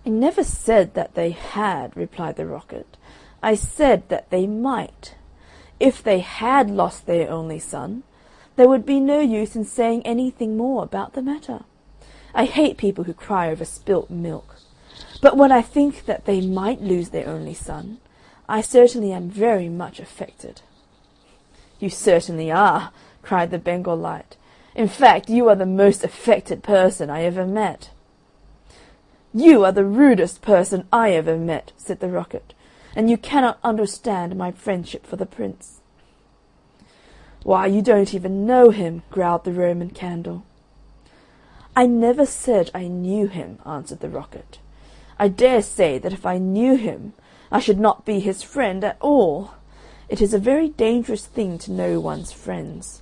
"I never said that they had," replied the Rocket. "I said that they might. If they had lost their only son, there would be no use in saying anything more about the matter. I hate people who cry over spilt milk. But when I think that they might lose their only son, I certainly am very much affected." "You certainly are," cried the Bengal Light. "In fact, you are the most affected person I ever met." "You are the rudest person I ever met," said the Rocket. and you cannot understand my friendship for the prince." "Why, you don't even know him," growled the Roman Candle. "I never said I knew him," answered the Rocket. "I dare say that if I knew him, I should not be his friend at all. It is a very dangerous thing to know one's friends."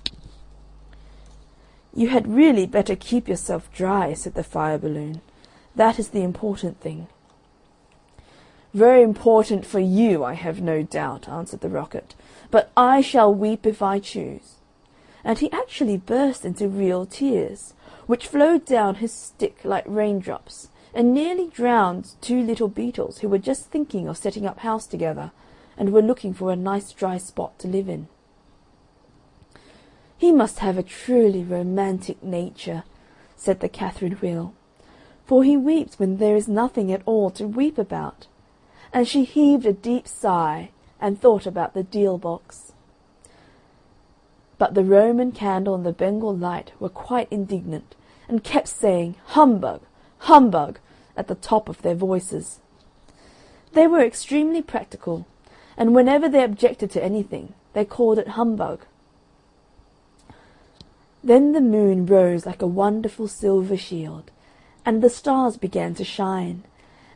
"You had really better keep yourself dry," said the Fire Balloon. "That is the important thing." "Very important for you, I have no doubt," answered the Rocket, "but I shall weep if I choose." And he actually burst into real tears, which flowed down his stick like raindrops, and nearly drowned two little beetles who were just thinking of setting up house together, and were looking for a nice dry spot to live in. "He must have a truly romantic nature," said the Catherine Wheel, "for he weeps when there is nothing at all to weep about." And she heaved a deep sigh, and thought about the deal box. But the Roman Candle and the Bengal Light were quite indignant, and kept saying "Humbug! Humbug!" at the top of their voices. They were extremely practical, and whenever they objected to anything, they called it humbug. Then the moon rose like a wonderful silver shield, and the stars began to shine,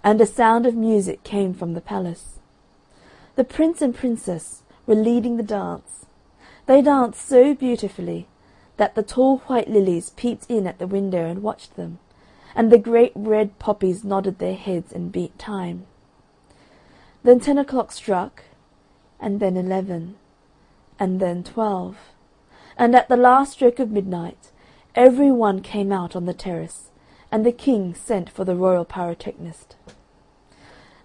and a sound of music came from the palace. The Prince and Princess were leading the dance. They danced so beautifully that the tall white lilies peeped in at the window and watched them, and the great red poppies nodded their heads and beat time. Then 10 o'clock struck, and then 11, and then 12, and at the last stroke of midnight every one came out on the terrace, and the King sent for the royal pyrotechnist.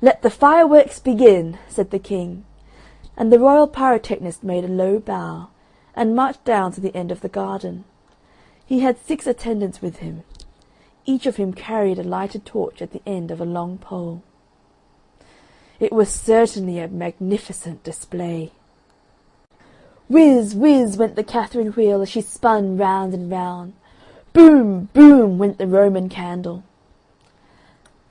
"Let the fireworks begin," said the King, and the royal pyrotechnist made a low bow, and marched down to the end of the garden. He had 6 attendants with him. Each of him carried a lighted torch at the end of a long pole. It was certainly a magnificent display. Whiz, whiz went the Catherine Wheel as she spun round and round. Boom, boom went the Roman Candle.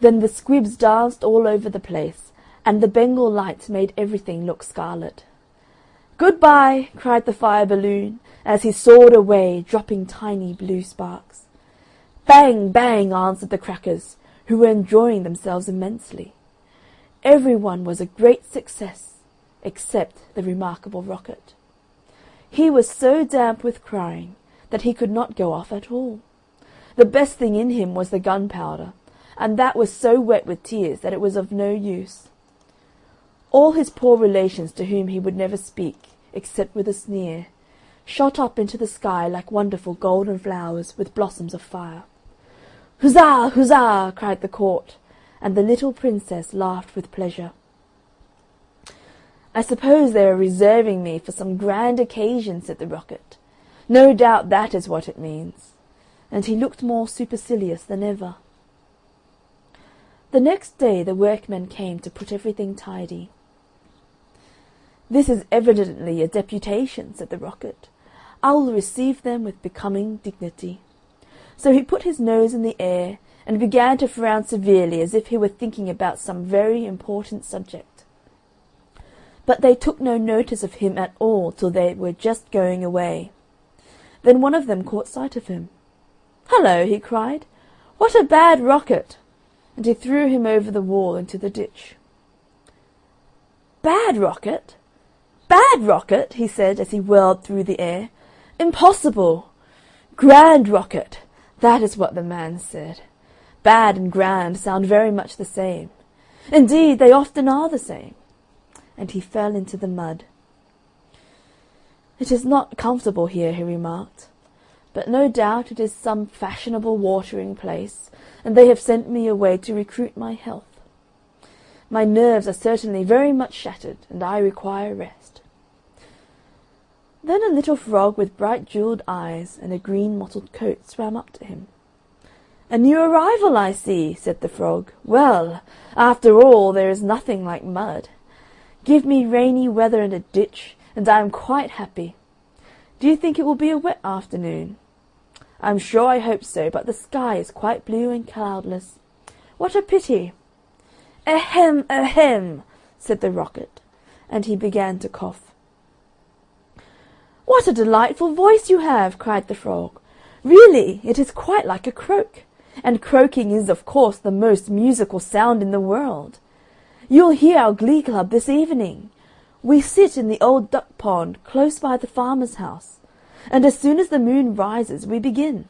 Then the squibs danced all over the place, and the Bengal Lights made everything look scarlet. "Good-bye," cried the Fire Balloon, as he soared away, dropping tiny blue sparks. Bang, bang answered the crackers, who were enjoying themselves immensely. Every one was a great success, except the remarkable Rocket. He was so damp with crying that he could not go off at all. The best thing in him was the gunpowder, and that was so wet with tears that it was of no use. All his poor relations, to whom he would never speak, except with a sneer, shot up into the sky like wonderful golden flowers with blossoms of fire. "Huzzah! Huzzah!" cried the court, and the little Princess laughed with pleasure. "I suppose they are reserving me for some grand occasion," said the Rocket. "No doubt that is what it means." And he looked more supercilious than ever. The next day the workmen came to put everything tidy. "This is evidently a deputation," said the Rocket. "I will receive them with becoming dignity." So he put his nose in the air, and began to frown severely as if he were thinking about some very important subject. But they took no notice of him at all till they were just going away. Then one of them caught sight of him. "Hullo!" he cried. "What a bad Rocket!" And he threw him over the wall into the ditch. "Bad Rocket? Bad Rocket?" he said as he whirled through the air. "Impossible! Grand Rocket!" That is what the man said. Bad and grand sound very much the same. Indeed, they often are the same. And he fell into the mud. "It is not comfortable here," he remarked, "but no doubt it is some fashionable watering place, and they have sent me away to recruit my health. My nerves are certainly very much shattered, and I require rest." Then a little frog with bright jewelled eyes and a green mottled coat swam up to him. "A new arrival, I see," said the frog. "Well, after all, there is nothing like mud. Give me rainy weather and a ditch, and I am quite happy. Do you think it will be a wet afternoon?" "I'm sure I hope so, but the sky is quite blue and cloudless. What a pity!" "Ahem, ahem," said the Rocket, and he began to cough. "What a delightful voice you have!" cried the Frog. "Really, it is quite like a croak, and croaking is, of course, the most musical sound in the world. You'll hear our glee club this evening. We sit in the old duck pond close by the farmer's house, and as soon as the moon rises we begin.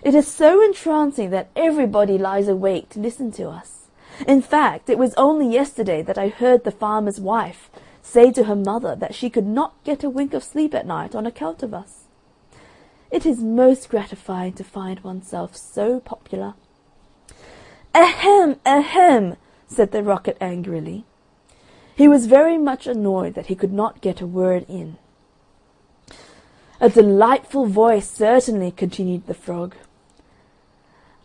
It is so entrancing that everybody lies awake to listen to us. In fact, it was only yesterday that I heard the farmer's wife say to her mother that she could not get a wink of sleep at night on account of us. It is most gratifying to find oneself so popular." "Ahem, ahem," said the Rocket angrily. He was very much annoyed that he could not get a word in. "A delightful voice, certainly," continued the Frog.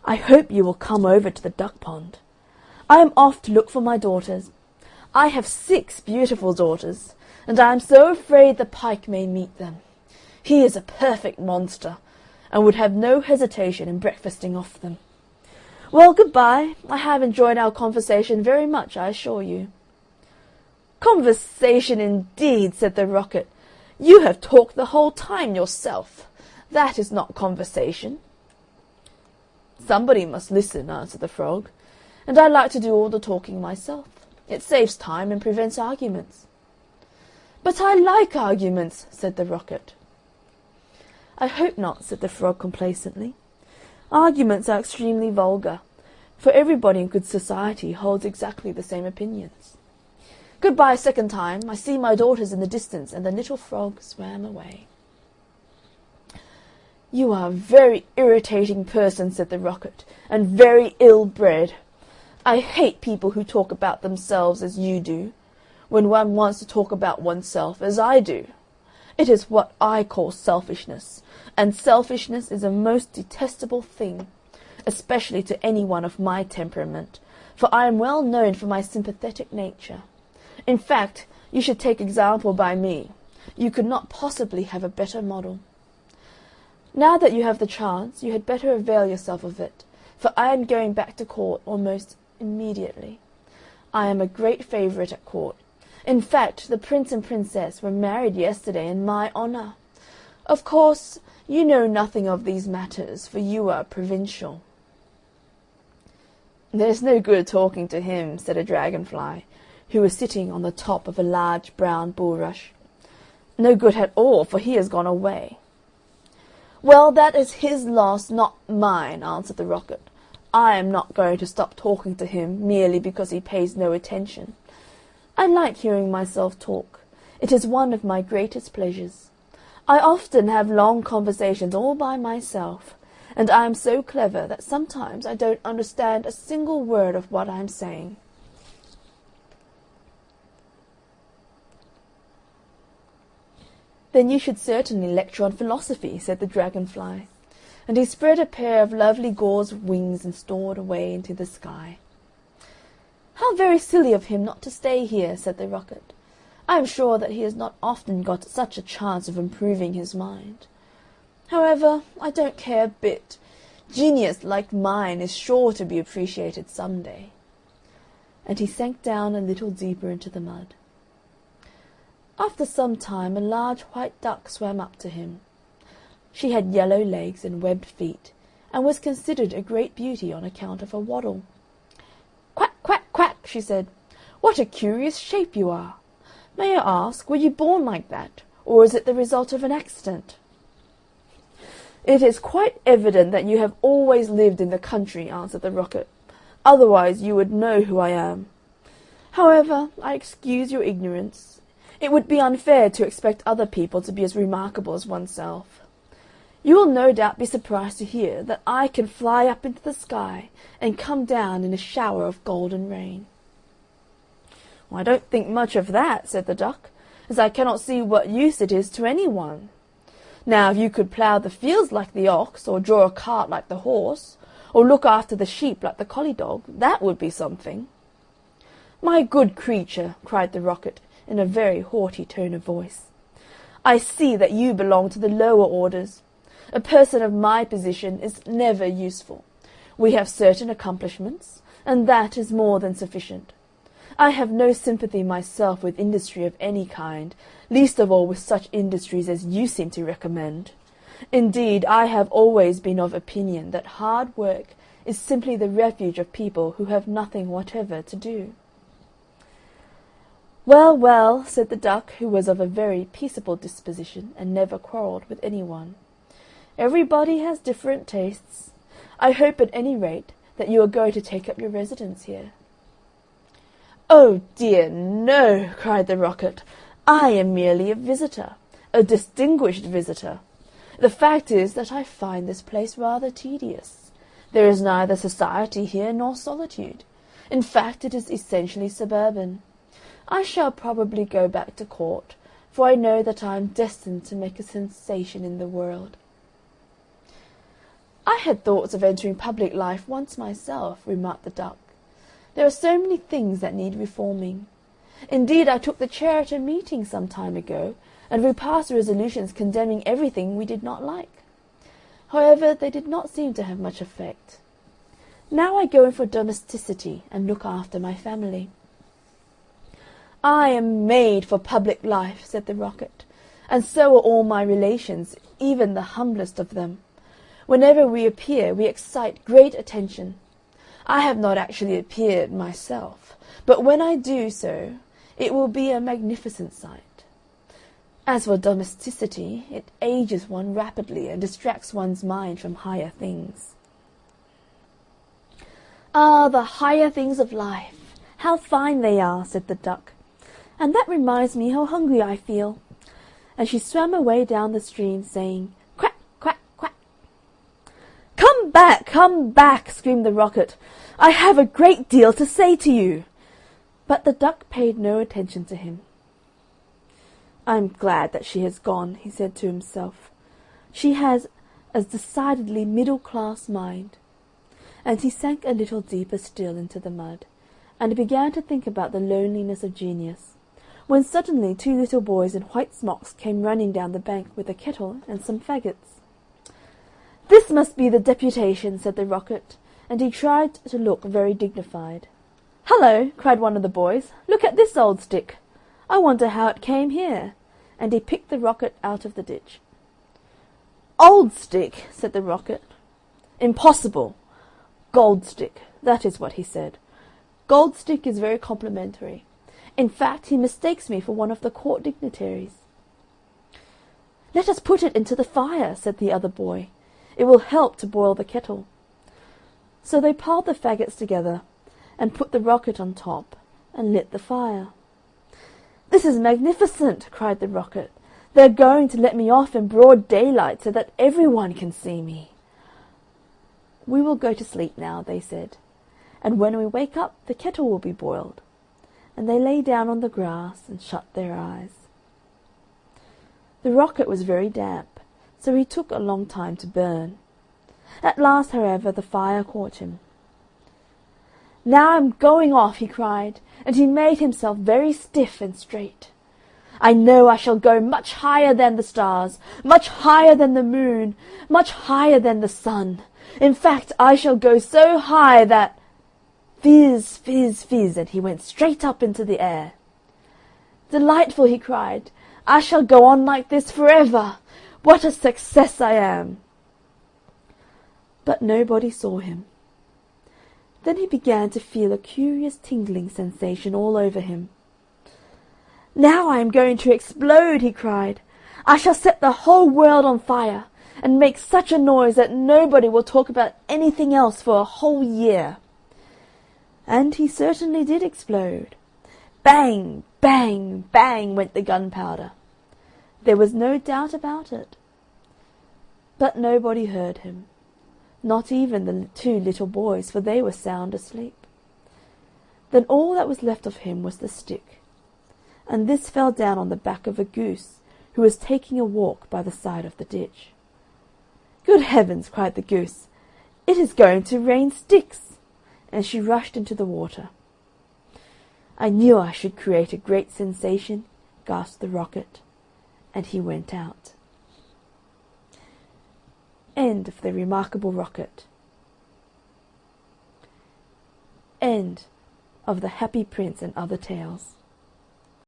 "I hope you will come over to the duck pond. I am off to look for my daughters. I have 6 beautiful daughters, and I am so afraid the pike may meet them. He is a perfect monster, and would have no hesitation in breakfasting off them. Well, good-bye. I have enjoyed our conversation very much, I assure you." "Conversation indeed," said the Rocket. "You have talked the whole time yourself. That is not conversation." "Somebody must listen," answered the Frog, "and I like to do all the talking myself. It saves time and prevents arguments." "But I like arguments," said the Rocket. "I hope not," said the Frog complacently. "Arguments are extremely vulgar, for everybody in good society holds exactly the same opinions. Good-bye a second time. I see my daughters in the distance," and the little Frog swam away. "You are a very irritating person," said the Rocket, "and very ill-bred. I hate people who talk about themselves as you do, when one wants to talk about oneself as I do. It is what I call selfishness, and selfishness is a most detestable thing, especially to any one of my temperament, for I am well known for my sympathetic nature. In fact, you should take example by me. You could not possibly have a better model. Now that you have the chance, you had better avail yourself of it, for I am going back to court almost immediately. I am a great favourite at court. In fact, the Prince and Princess were married yesterday in my honour. Of course, you know nothing of these matters, for you are provincial." "There's no good talking to him," said a dragonfly, who was sitting on the top of a large brown bulrush. "No good at all, for he has gone away." "Well, that is his loss, not mine," answered the Rocket. "I am not going to stop talking to him merely because he pays no attention. I like hearing myself talk. It is one of my greatest pleasures. I often have long conversations all by myself, and I am so clever that sometimes I don't understand a single word of what I am saying." "Then you should certainly lecture on philosophy," said the dragonfly, and he spread a pair of lovely gauze wings and soared away into the sky. "How very silly of him not to stay here," said the Rocket. "I am sure that he has not often got such a chance of improving his mind. However, I don't care a bit. Genius like mine is sure to be appreciated some day." And he sank down a little deeper into the mud. After some time a large white duck swam up to him. She had yellow legs and webbed feet, and was considered a great beauty on account of her waddle. "Quack, quack, quack," she said. "What a curious shape you are! May I ask, were you born like that, or is it the result of an accident?" "It is quite evident that you have always lived in the country," answered the Rocket. "Otherwise you would know who I am. However, I excuse your ignorance. It would be unfair to expect other people to be as remarkable as oneself. You will no doubt be surprised to hear that I can fly up into the sky and come down in a shower of golden rain." "I don't think much of that," said the duck, "as I cannot see what use it is to any one. Now, if you could plough the fields like the ox, or draw a cart like the horse, or look after the sheep like the collie dog, that would be something." "My good creature," cried the Rocket, in a very haughty tone of voice, "I see that you belong to the lower orders. A person of my position is never useful. We have certain accomplishments, and that is more than sufficient. I have no sympathy myself with industry of any kind, least of all with such industries as you seem to recommend. Indeed, I have always been of opinion that hard work is simply the refuge of people who have nothing whatever to do." "Well, well," said the Duck, who was of a very peaceable disposition, and never quarrelled with any one, "everybody has different tastes. I hope, at any rate, that you are going to take up your residence here." "Oh dear, no!" cried the Rocket. "I am merely a visitor, a distinguished visitor. The fact is that I find this place rather tedious. There is neither society here nor solitude. In fact, it is essentially suburban. I shall probably go back to court, for I know that I am destined to make a sensation in the world." "I had thoughts of entering public life once myself," remarked the Duck. "There are so many things that need reforming. Indeed, I took the chair at a meeting some time ago, and we passed resolutions condemning everything we did not like. However, they did not seem to have much effect. Now I go in for domesticity, and look after my family." "I am made for public life," said the Rocket, "and so are all my relations, even the humblest of them. Whenever we appear, we excite great attention. I have not actually appeared myself, but when I do so, it will be a magnificent sight. As for domesticity, it ages one rapidly and distracts one's mind from higher things." "Ah, the higher things of life! How fine they are!" said the Duck. "And that reminds me how hungry I feel." And she swam away down the stream, saying, "Quack, quack, quack." Come back!" screamed the Rocket. "I have a great deal to say to you." But the Duck paid no attention to him. "I am glad that she has gone," he said to himself. "She has a decidedly middle-class mind." And he sank a little deeper still into the mud, and began to think about the loneliness of genius, when suddenly 2 little boys in white smocks came running down the bank with a kettle and some faggots. "This must be the deputation," said the Rocket, and he tried to look very dignified. "Hullo!" cried one of the boys. "Look at this old stick. I wonder how it came here," and he picked the Rocket out of the ditch. "Old stick!" said the Rocket. "Impossible! Gold stick, that is what he said. Gold stick is very complimentary. In fact, he mistakes me for one of the court dignitaries." "Let us put it into the fire," said the other boy. "It will help to boil the kettle." So they piled the faggots together, and put the Rocket on top, and lit the fire. "This is magnificent!" cried the Rocket. "They're going to let me off in broad daylight, so that every one can see me." "We will go to sleep now," they said, "and when we wake up the kettle will be boiled." And they lay down on the grass and shut their eyes. The Rocket was very damp, so he took a long time to burn. At last, however, the fire caught him. "Now I'm going off," he cried, and he made himself very stiff and straight. "I know I shall go much higher than the stars, much higher than the moon, much higher than the sun. In fact, I shall go so high that—" Fizz, fizz, fizz, and he went straight up into the air. "Delightful!" he cried. "I shall go on like this forever. What a success I am!" But nobody saw him. Then he began to feel a curious tingling sensation all over him. "Now I am going to explode!" he cried. "I shall set the whole world on fire, and make such a noise that nobody will talk about anything else for a whole year." And he certainly did explode. Bang, bang, bang went the gunpowder. There was no doubt about it. But nobody heard him, not even the 2 little boys, for they were sound asleep. Then all that was left of him was the stick, and this fell down on the back of a goose who was taking a walk by the side of the ditch. "Good heavens!" cried the goose. "It is going to rain sticks!" And she rushed into the water. "I knew I should create a great sensation," gasped the Rocket, and he went out. End of The Remarkable Rocket. End of the Happy Prince and Other Tales.